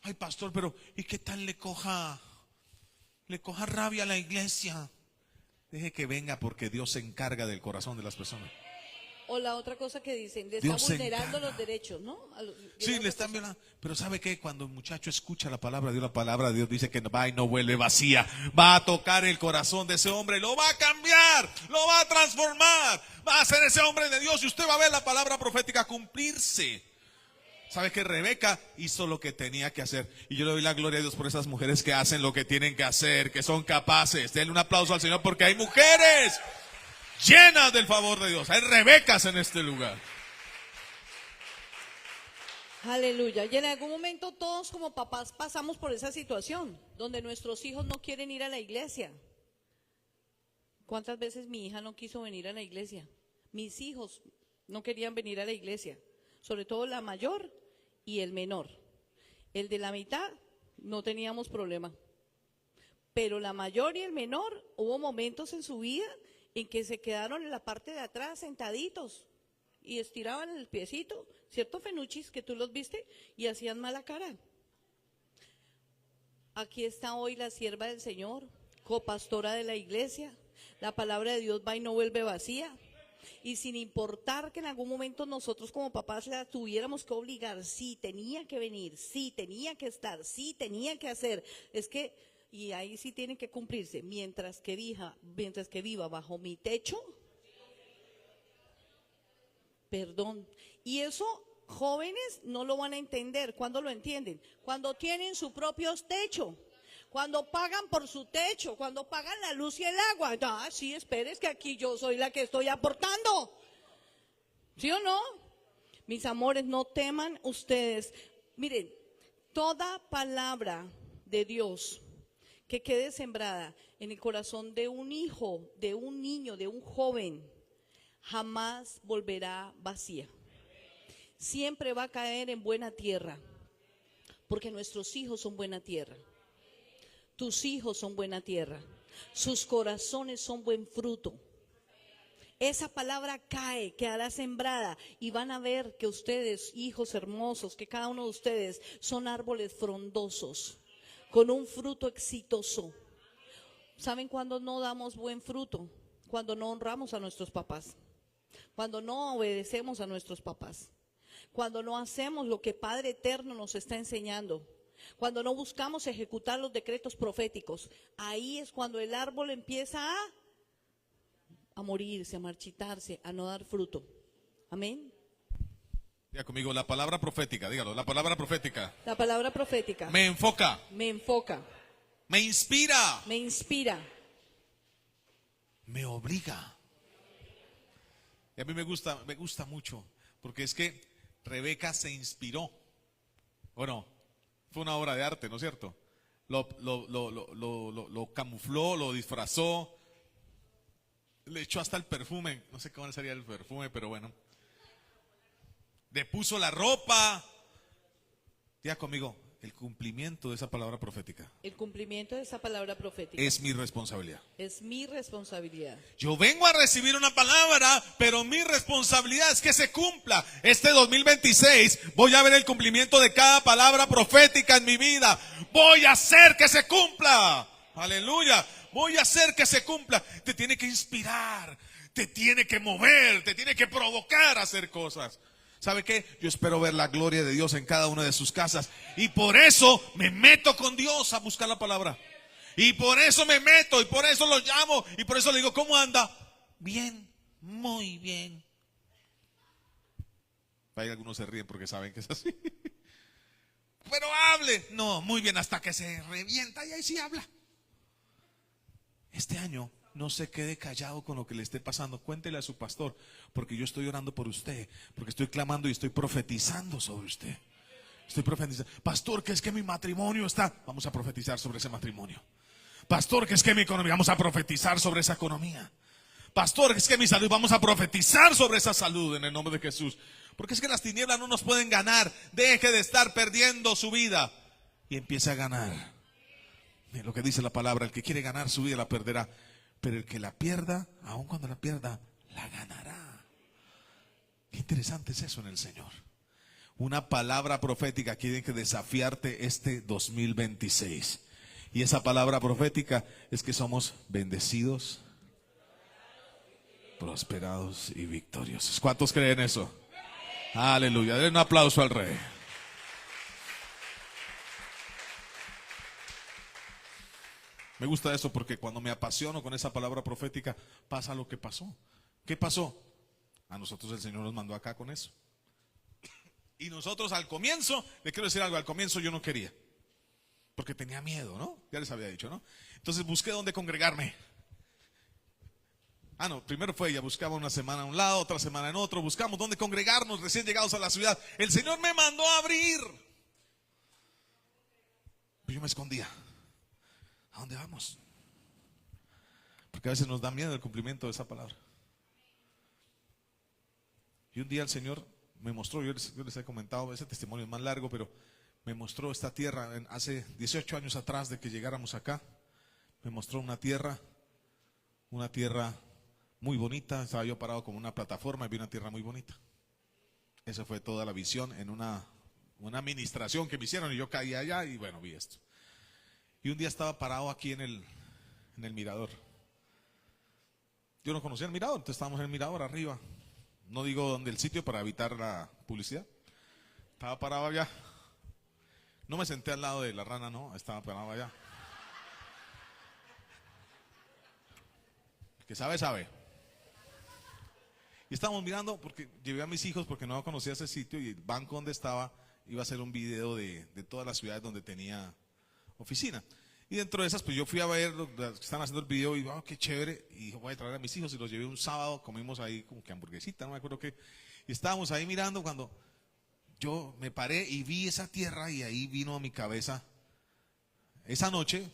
Ay, pastor, pero ¿y qué tal le coja rabia a la iglesia? Deje que venga, porque Dios se encarga del corazón de las personas. O la otra cosa que dicen, le está Dios se vulnerando encarga. los derechos, ¿no? Sí, le están violando. Pero ¿sabe qué? Cuando el muchacho escucha la palabra de Dios dice que va y no vuelve vacía. Va a tocar el corazón de ese hombre, lo va a cambiar, lo va a transformar. Va a ser ese hombre de Dios y usted va a ver la palabra profética cumplirse. ¿Sabe que Rebeca hizo lo que tenía que hacer? Y yo le doy la gloria a Dios por esas mujeres que hacen lo que tienen que hacer, que son capaces. Denle un aplauso al Señor porque hay mujeres llenas del favor de Dios. Hay Rebecas en este lugar. Aleluya. Y en algún momento todos como papás pasamos por esa situación, donde nuestros hijos no quieren ir a la iglesia. ¿Cuántas veces mi hija no quiso venir a la iglesia? Mis hijos no querían venir a la iglesia, sobre todo la mayor y el menor. El de la mitad no teníamos problema, pero la mayor y el menor hubo momentos en su vida en que se quedaron en la parte de atrás sentaditos y estiraban el piecito, ciertos fenuchis que tú los viste, y hacían mala cara. Aquí está hoy la sierva del Señor, copastora de la iglesia. La palabra de Dios va y no vuelve vacía. Y sin importar que en algún momento nosotros como papás la tuviéramos que obligar, sí, tenía que venir, sí, tenía que estar, sí, tenía que hacer, es que, y ahí sí tiene que cumplirse, mientras que viva bajo mi techo, perdón, y eso jóvenes no lo van a entender. ¿Cuándo lo entienden? Cuando tienen su propio techo. Cuando pagan por su techo, cuando pagan la luz y el agua. Ah, sí, esperes que aquí yo soy la que estoy aportando. ¿Sí o no? Mis amores, no teman ustedes. Miren, toda palabra de Dios que quede sembrada en el corazón de un hijo, de un niño, de un joven, jamás volverá vacía. Siempre va a caer en buena tierra, porque nuestros hijos son buena tierra. Tus hijos son buena tierra, sus corazones son buen fruto. Esa palabra cae, quedará sembrada y van a ver que ustedes, hijos hermosos, que cada uno de ustedes son árboles frondosos, con un fruto exitoso. ¿Saben cuándo no damos buen fruto? Cuando no honramos a nuestros papás, cuando no obedecemos a nuestros papás, cuando no hacemos lo que Padre Eterno nos está enseñando. Cuando no buscamos ejecutar los decretos proféticos, ahí es cuando el árbol empieza a morirse, a marchitarse, a no dar fruto. Amén. Diga conmigo, la palabra profética, dígalo, la palabra profética. La palabra profética Me enfoca, me enfoca, me inspira, me inspira, me obliga. Y a mí me gusta mucho, Porque es que Rebeca se inspiró. Bueno, fue una obra de arte, ¿no es cierto? Lo camufló, lo disfrazó, le echó hasta el perfume, no sé cómo sería el perfume, pero bueno. Le puso la ropa. Diga conmigo, el cumplimiento de esa palabra profética El cumplimiento de esa palabra profética es mi responsabilidad. es mi responsabilidad. Yo vengo a recibir una palabra, pero mi responsabilidad es que se cumpla. Este 2026 voy a ver el cumplimiento de cada palabra profética en mi vida. Voy a hacer que se cumpla. Aleluya. Voy a hacer que se cumpla. Te tiene que inspirar, te tiene que mover, te tiene que provocar a hacer cosas. ¿Sabe qué? Yo espero ver la gloria de Dios en cada una de sus casas. Y por eso me meto con Dios a buscar la palabra. Y por eso me meto, y por eso lo llamo, y por eso le digo, ¿cómo anda? Bien, muy bien. Ahí algunos se ríen porque saben que es así. Pero hable. No, muy bien, hasta que se revienta y ahí sí habla. Este año no se quede callado con lo que le esté pasando. Cuéntele a su pastor, porque yo estoy orando por usted, porque estoy clamando y estoy profetizando sobre usted. Estoy profetizando. Pastor, que es que mi matrimonio está. Vamos a profetizar sobre ese matrimonio. Pastor, que es que mi economía. Vamos a profetizar sobre esa economía. Pastor, que es que mi salud. Vamos a profetizar sobre esa salud en el nombre de Jesús. Porque es que las tinieblas no nos pueden ganar. Deje de estar perdiendo su vida y empiece a ganar. Mira lo que dice la palabra: el que quiere ganar su vida la perderá, pero el que la pierda, aun cuando la pierda, la ganará. Qué interesante es eso en el Señor. Una palabra profética que tiene que desafiarte este 2026. Y esa palabra profética es que somos bendecidos, prosperados y victoriosos. ¿Cuántos creen eso? Aleluya. Den un aplauso al Rey. Me gusta eso porque cuando me apasiono con esa palabra profética, pasa lo que pasó. ¿Qué pasó? A nosotros el Señor nos mandó acá con eso. Y nosotros al comienzo, le quiero decir algo, al comienzo yo no quería. Porque tenía miedo, ¿no? Ya les había dicho, ¿no? Entonces busqué dónde congregarme. No, primero fue ella, buscaba una semana a un lado, otra semana en otro, buscamos dónde congregarnos recién llegados a la ciudad. El Señor me mandó a abrir. Pero yo me escondía. ¿A dónde vamos? Porque a veces nos da miedo el cumplimiento de esa palabra. Y un día el Señor me mostró, yo les he comentado, ese testimonio es más largo, pero me mostró esta tierra hace 18 años atrás de que llegáramos acá. Me mostró una tierra muy bonita. Estaba yo parado como una plataforma y vi una tierra muy bonita. Esa fue toda la visión en una administración que me hicieron, y yo caí allá y bueno, vi esto. Y un día estaba parado aquí en el mirador. Yo no conocía el mirador, entonces estábamos en el mirador arriba. No digo dónde el sitio para evitar la publicidad. Estaba parado allá. No me senté al lado de la rana, no, estaba parado allá. El que sabe, sabe. Y estábamos mirando porque llevé a mis hijos porque no conocía ese sitio, y el banco donde estaba iba a hacer un video de todas las ciudades donde tenía oficina. Y dentro de esas, pues yo fui a ver los que están haciendo el video y qué chévere. Y dije, voy a traer a mis hijos, y los llevé un sábado, comimos ahí como que hamburguesita, no me acuerdo qué. Y estábamos ahí mirando cuando yo me paré y vi esa tierra, y ahí vino a mi cabeza esa noche,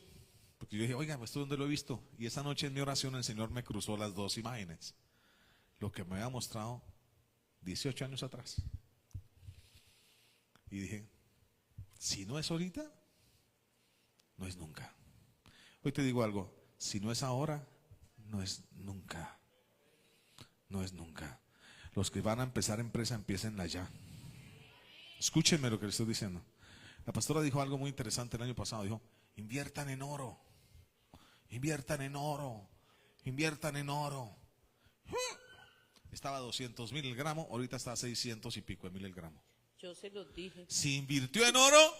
porque yo dije, oiga, ¿esto dónde lo he visto? Y esa noche en mi oración el Señor me cruzó las dos imágenes. Lo que me había mostrado 18 años atrás. Y dije, si no es ahorita, no es nunca. Hoy te digo algo, si no es ahora, no es nunca. No es nunca. Los que van a empezar empresa, empiecenla ya. Escúchenme lo que les estoy diciendo. La pastora dijo algo muy interesante el año pasado. Dijo, inviertan en oro. Inviertan en oro. Inviertan en oro. Estaba a 200,000 el gramo, ahorita está a 600 y pico de mil el gramo. Yo se los dije. Si invirtió en oro,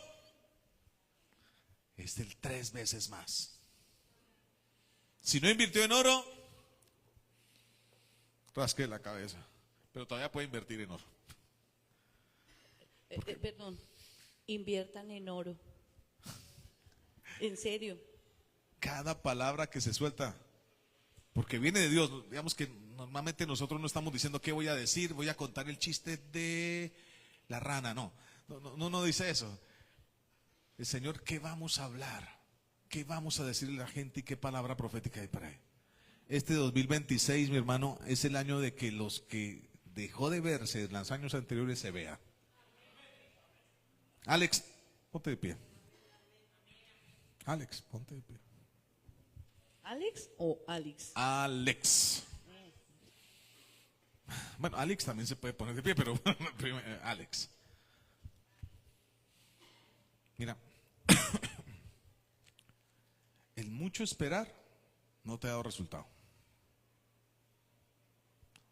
es del 3 veces más. Si no invirtió en oro, rasque la cabeza. Pero todavía puede invertir en oro. Perdón, inviertan en oro. En serio. Cada palabra que se suelta, porque viene de Dios, digamos que normalmente nosotros no estamos diciendo qué voy a decir, voy a contar el chiste de la rana, no dice eso. El Señor, ¿qué vamos a hablar? ¿Qué vamos a decirle a la gente y qué palabra profética hay para él? Este 2026, mi hermano, es el año de que los que dejó de verse en los años anteriores se vean. Alex, ponte de pie. Alex, ponte de pie. ¿Alex o Alex? Alex. Bueno, Alex también se puede poner de pie, pero Alex. Mira, el mucho esperar no te ha dado resultado.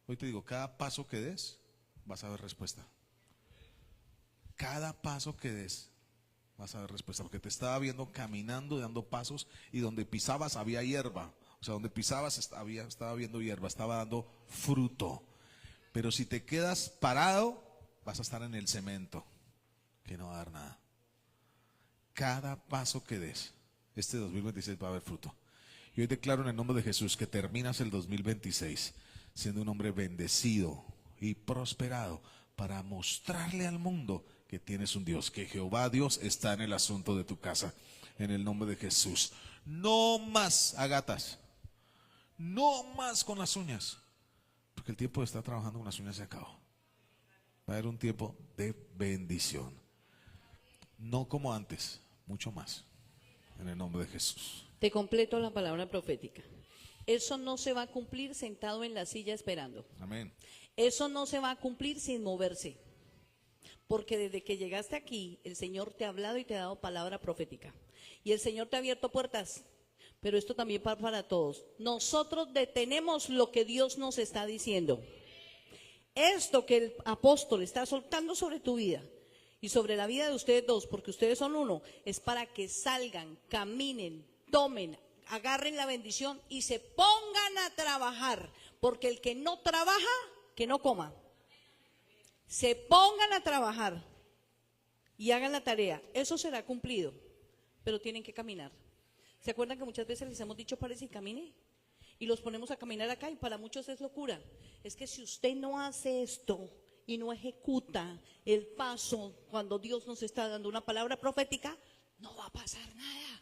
Hoy te digo, cada paso que des, vas a ver respuesta. Cada paso que des, vas a ver respuesta. Porque te estaba viendo caminando, dando pasos, y donde pisabas había hierba. O sea, donde pisabas estaba viendo hierba, estaba dando fruto. Pero si te quedas parado, vas a estar en el cemento, que no va a dar nada. Cada paso que des, este 2026 va a haber fruto. Y hoy declaro en el nombre de Jesús que terminas el 2026 siendo un hombre bendecido y prosperado para mostrarle al mundo que tienes un Dios, que Jehová Dios está en el asunto de tu casa, en el nombre de Jesús. No más agatas, no más con las uñas, porque el tiempo de estar trabajando con las uñas se acabó. Va a haber un tiempo de bendición, no como antes, mucho más, en el nombre de Jesús. Te completo la palabra profética. Eso no se va a cumplir sentado en la silla esperando. Amén. Eso no se va a cumplir sin moverse. Porque desde que llegaste aquí, el Señor te ha hablado y te ha dado palabra profética. Y el Señor te ha abierto puertas. Pero esto también para todos. Nosotros detenemos lo que Dios nos está diciendo. Esto que el apóstol está soltando sobre tu vida y sobre la vida de ustedes dos, porque ustedes son uno, es para que salgan, caminen, tomen, agarren la bendición y se pongan a trabajar, porque el que no trabaja, que no coma. Se pongan a trabajar y hagan la tarea. Eso será cumplido, pero tienen que caminar. ¿Se acuerdan que muchas veces les hemos dicho parece y camine? Y los ponemos a caminar acá y para muchos es locura. Es que si usted no hace esto y no ejecuta el paso cuando Dios nos está dando una palabra profética, no va a pasar nada.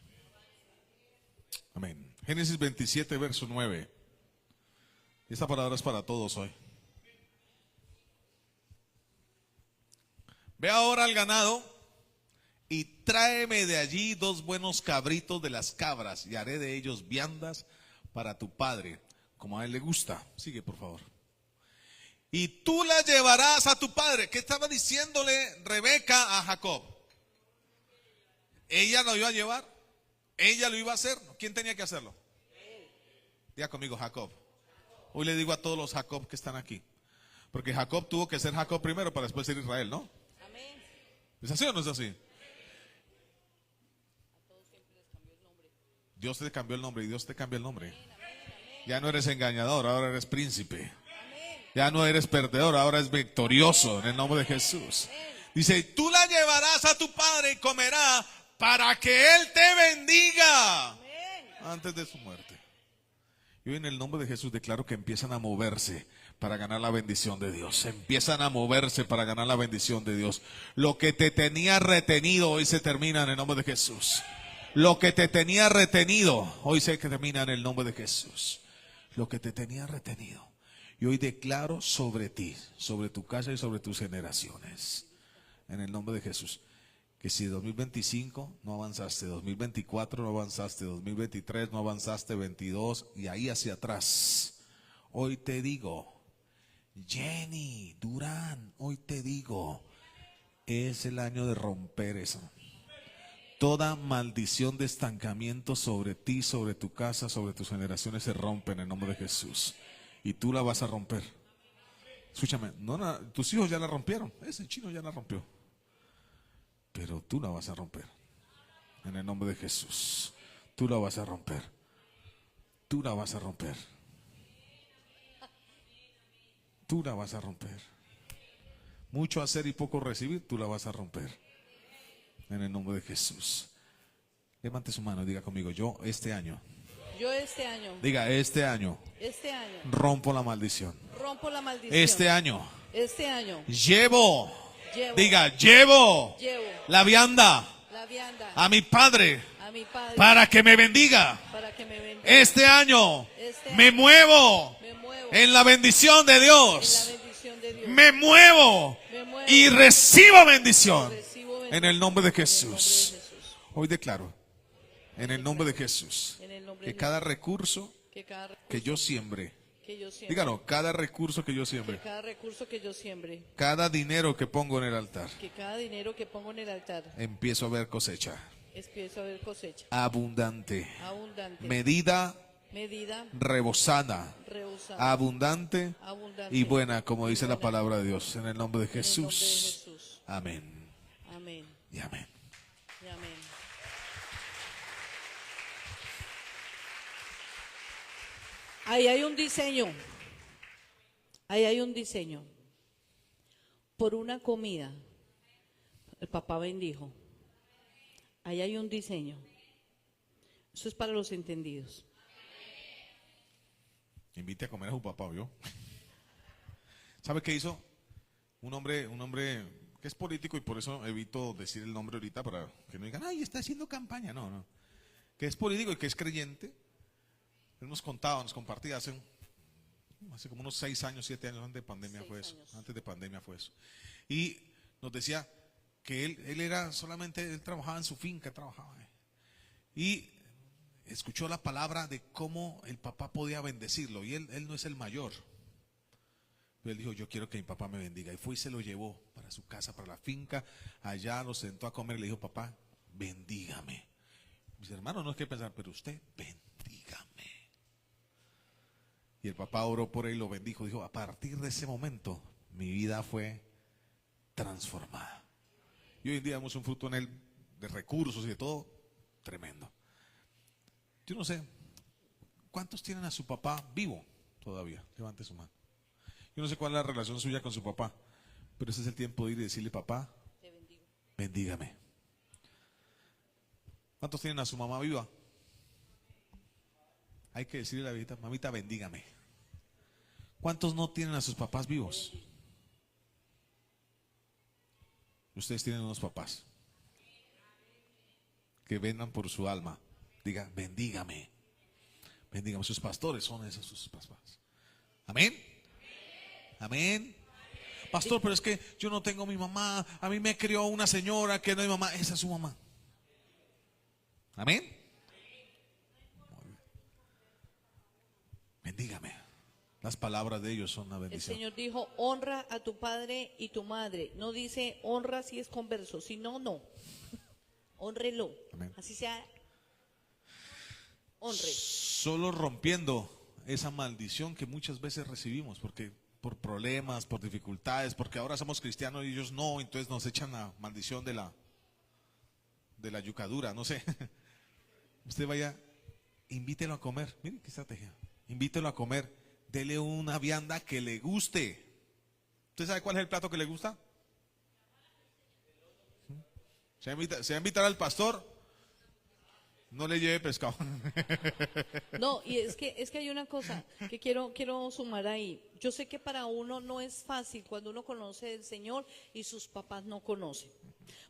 Amén. Génesis 27, verso 9. Esta palabra es para todos hoy. Ve ahora al ganado y tráeme de allí 2 buenos cabritos de las cabras y haré de ellos viandas para tu padre, como a él le gusta. Sigue, por favor. Y tú las llevarás a tu padre. ¿Qué estaba diciéndole Rebeca a Jacob? Ella lo iba a llevar. Ella lo iba a hacer. ¿Quién tenía que hacerlo? Diga conmigo, Jacob. Hoy le digo a todos los Jacob que están aquí, porque Jacob tuvo que ser Jacob primero para después ser Israel, ¿no? Amén. ¿Es así o no es así? Dios te cambió el nombre y Dios te cambió el nombre. Ya no eres engañador, ahora eres príncipe. Ya no eres perdedor, ahora eres victorioso en el nombre de Jesús. Dice, tú la llevarás a tu padre y comerá para que él te bendiga antes de su muerte. Y hoy en el nombre de Jesús declaro que empiezan a moverse para ganar la bendición de Dios. Empiezan a moverse para ganar la bendición de Dios. Lo que te tenía retenido hoy se termina en el nombre de Jesús. Lo que te tenía retenido hoy se termina en el nombre de Jesús. Lo que te tenía retenido. Y hoy declaro sobre ti, sobre tu casa y sobre tus generaciones, en el nombre de Jesús, que si 2025 no avanzaste, 2024 no avanzaste, 2023 no avanzaste, 22 y ahí hacia atrás, hoy te digo, Jenny Durán, hoy te digo, es el año de romper eso. Toda maldición de estancamiento sobre ti, sobre tu casa, sobre tus generaciones se rompe en el nombre de Jesús. Y tú la vas a romper. Escúchame, tus hijos ya la rompieron. Ese chino ya la rompió. Pero tú la vas a romper. En el nombre de Jesús. Tú la vas a romper. Tú la vas a romper. Tú la vas a romper. Mucho hacer y poco recibir, tú la vas a romper. En el nombre de Jesús. Levante su mano y diga conmigo, yo este año Yo este año, Diga, este año rompo la maldición. rompo la maldición. Este año Llevo diga, llevo la vianda la vianda a mi padre a mi padre para que me bendiga. para que me bendiga. Este año Este me año muevo me muevo en la bendición de en la Dios. bendición de Dios. Me muevo Me muevo y recibo bendición recibo bendición en el nombre de en el nombre de Jesús. Jesús. Hoy declaro en el nombre de Jesús En el nombre que de cada recurso que cada recurso que yo siembre, que yo siembre, dígalo, cada recurso que yo que siembre, cada recurso que yo siembre, cada dinero que pongo en el altar, que cada dinero que pongo en el altar, empiezo a ver cosecha empiezo a ver cosecha abundante, abundante, medida medida rebosada, rehusada, abundante abundante y buena, como y dice la buena. palabra de Dios, en el nombre de En el nombre de Jesús. Jesús. Amén Amén y amén. y amén. Ahí hay un diseño. Ahí hay un diseño. Por una comida, el papá bendijo. Ahí hay un diseño. Eso es para los entendidos. Invite a comer a su papá, ¿vio? ¿Sabe qué hizo? Un hombre que es político y por eso evito decir el nombre ahorita para que no digan, ay, está haciendo campaña. No, no. Que es político y que es creyente. Él nos contaba, nos compartía hace como unos 6 años, 7 años antes de pandemia 6 fue eso. años. Antes de pandemia fue eso. Y nos decía que él era solamente, él trabajaba en su finca, trabajaba. Y escuchó la palabra de cómo el papá podía bendecirlo. Y él no es el mayor. Pero él dijo, yo quiero que mi papá me bendiga. Y fue y se lo llevó para su casa, para la finca. Allá lo sentó a comer y le dijo, papá, bendígame. Mis hermanos, no es que pensar, pero usted, bendígame. Y el papá oró por él y lo bendijo. Dijo, a partir de ese momento, mi vida fue transformada. Y hoy en día vemos un fruto en él de recursos y de todo tremendo. Yo no sé, ¿cuántos tienen a su papá vivo todavía? Levante su mano. Yo no sé cuál es la relación suya con su papá, pero ese es el tiempo de ir y decirle, papá, Te bendigo. bendígame. ¿Cuántos tienen a su mamá viva? Hay que decirle a la viejita, mamita, bendígame. ¿Cuántos no tienen a sus papás vivos? Ustedes tienen unos papás que vendan por su alma. Diga, bendígame. Bendígame. Sus pastores son esos sus papás. Amén. Amén. Pastor, pero es que yo no tengo mi mamá. A mí me crió una señora que no es mi mamá. Esa es su mamá. Amén. Bendígame. Las palabras de ellos son una El bendición. Señor dijo, honra a tu padre y tu madre. No dice honra si es converso, si no, no. Honrelo. Amén. Así sea. Honre. Solo rompiendo esa maldición que muchas veces recibimos, porque por problemas, por dificultades, porque ahora somos cristianos y ellos no, entonces nos echan la maldición de la yucadura, no sé. Usted vaya, invítelo a comer. Mire qué estrategia. Invítelo a comer. Dele una vianda que le guste. ¿Usted sabe cuál es el plato que le gusta? Se va a invitar al pastor. No le lleve pescado. No, y es que hay una cosa que quiero sumar ahí. Yo sé que para uno no es fácil cuando uno conoce del Señor y sus papás no conocen.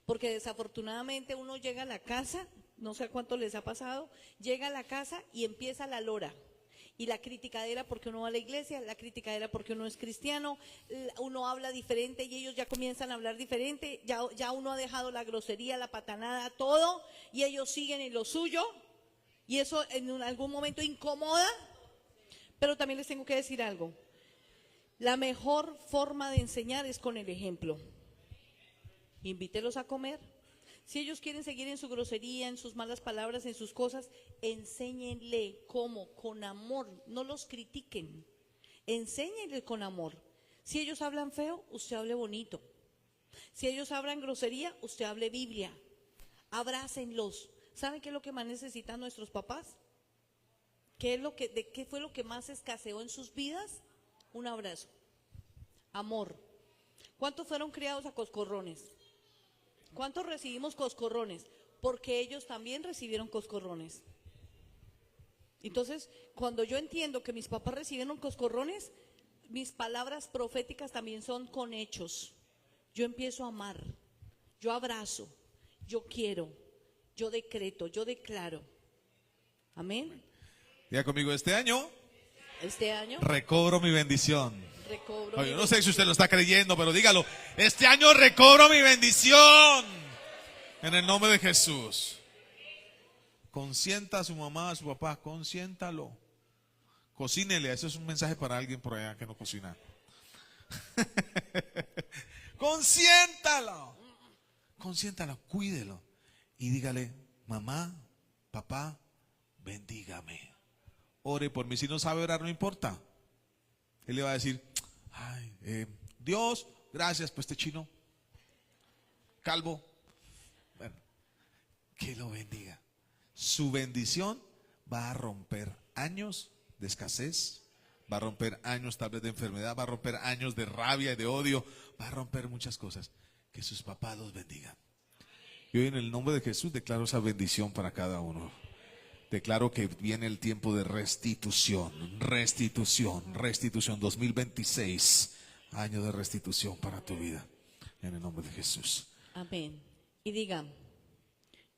Porque desafortunadamente uno llega a la casa, no sé a cuánto les ha pasado, llega a la casa y empieza la lora. Y la criticadera porque uno va a la iglesia, la criticadera porque uno es cristiano, uno habla diferente y ellos ya comienzan a hablar diferente, ya uno ha dejado la grosería, la patanada, todo, y ellos siguen en lo suyo, y eso en algún momento incomoda, pero también les tengo que decir algo, la mejor forma de enseñar es con el ejemplo. Invítelos a comer. Si ellos quieren seguir en su grosería, en sus malas palabras, en sus cosas, enséñenle cómo, con amor, no los critiquen, enséñenle con amor. Si ellos hablan feo, usted hable bonito. Si ellos hablan grosería, usted hable Biblia. Abrácenlos. ¿Saben qué es lo que más necesitan nuestros papás? ¿Qué fue lo que más escaseó en sus vidas? Un abrazo. Amor. ¿Cuántos fueron criados a coscorrones? ¿Cuántos recibimos coscorrones? Porque ellos también recibieron coscorrones. Entonces, cuando yo entiendo que mis papás recibieron coscorrones, mis palabras proféticas también son con hechos. Yo empiezo a amar, yo abrazo, yo quiero, yo decreto, yo declaro. Amén. Diga conmigo, este año Este año recobro mi bendición. recobro. Oye, mi no sé si usted lo está creyendo, pero dígalo. Este año recobro mi bendición. En el nombre de Jesús. Consienta a su mamá, a su papá, consiéntalo. Cocínele, eso es un mensaje para alguien por allá que no cocina. Consiéntalo. Consiéntalo, cuídelo. Y dígale, mamá, papá, bendígame. Ore por mí. Si no sabe orar, no importa. Él le va a decir, ay, Dios, gracias por este chino calvo. Bueno, que lo bendiga. Su bendición va a romper años de escasez, va a romper años tal vez de enfermedad, va a romper años de rabia y de odio, va a romper muchas cosas. Que sus papás los bendigan. Y hoy en el nombre de Jesús declaro esa bendición para cada uno. Declaro que viene el tiempo de restitución, restitución, restitución. 2026, año de restitución para tu vida. En el nombre de Jesús. Amén. Y digan,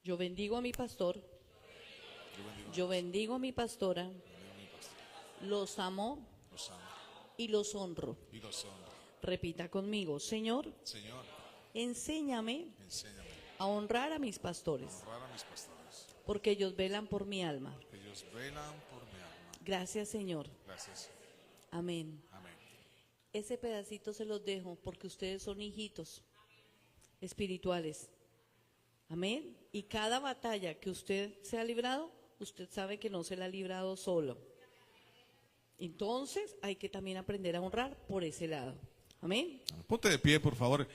yo bendigo a mi pastor, yo bendigo a mi pastora, los amo y los honro. Repita conmigo, Señor, enséñame a honrar a mis pastores, porque ellos velan por mi alma. Gracias, Señor. Amén. Ese pedacito se los dejo porque ustedes son hijitos espirituales. Amén. Y cada batalla que usted se ha librado, usted sabe que no se la ha librado solo. Entonces hay que también aprender a honrar por ese lado. Amén. Ponte de pie, por favor.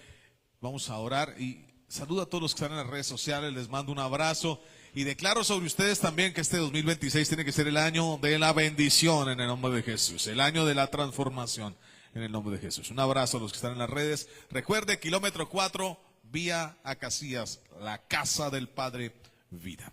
Vamos a orar y saludo a todos los que están en las redes sociales. Les mando un abrazo y declaro sobre ustedes también que este 2026 tiene que ser el año de la bendición en el nombre de Jesús, el año de la transformación en el nombre de Jesús. Un abrazo a los que están en las redes. Recuerde, kilómetro 4, vía a Casillas, la casa del Padre Vida.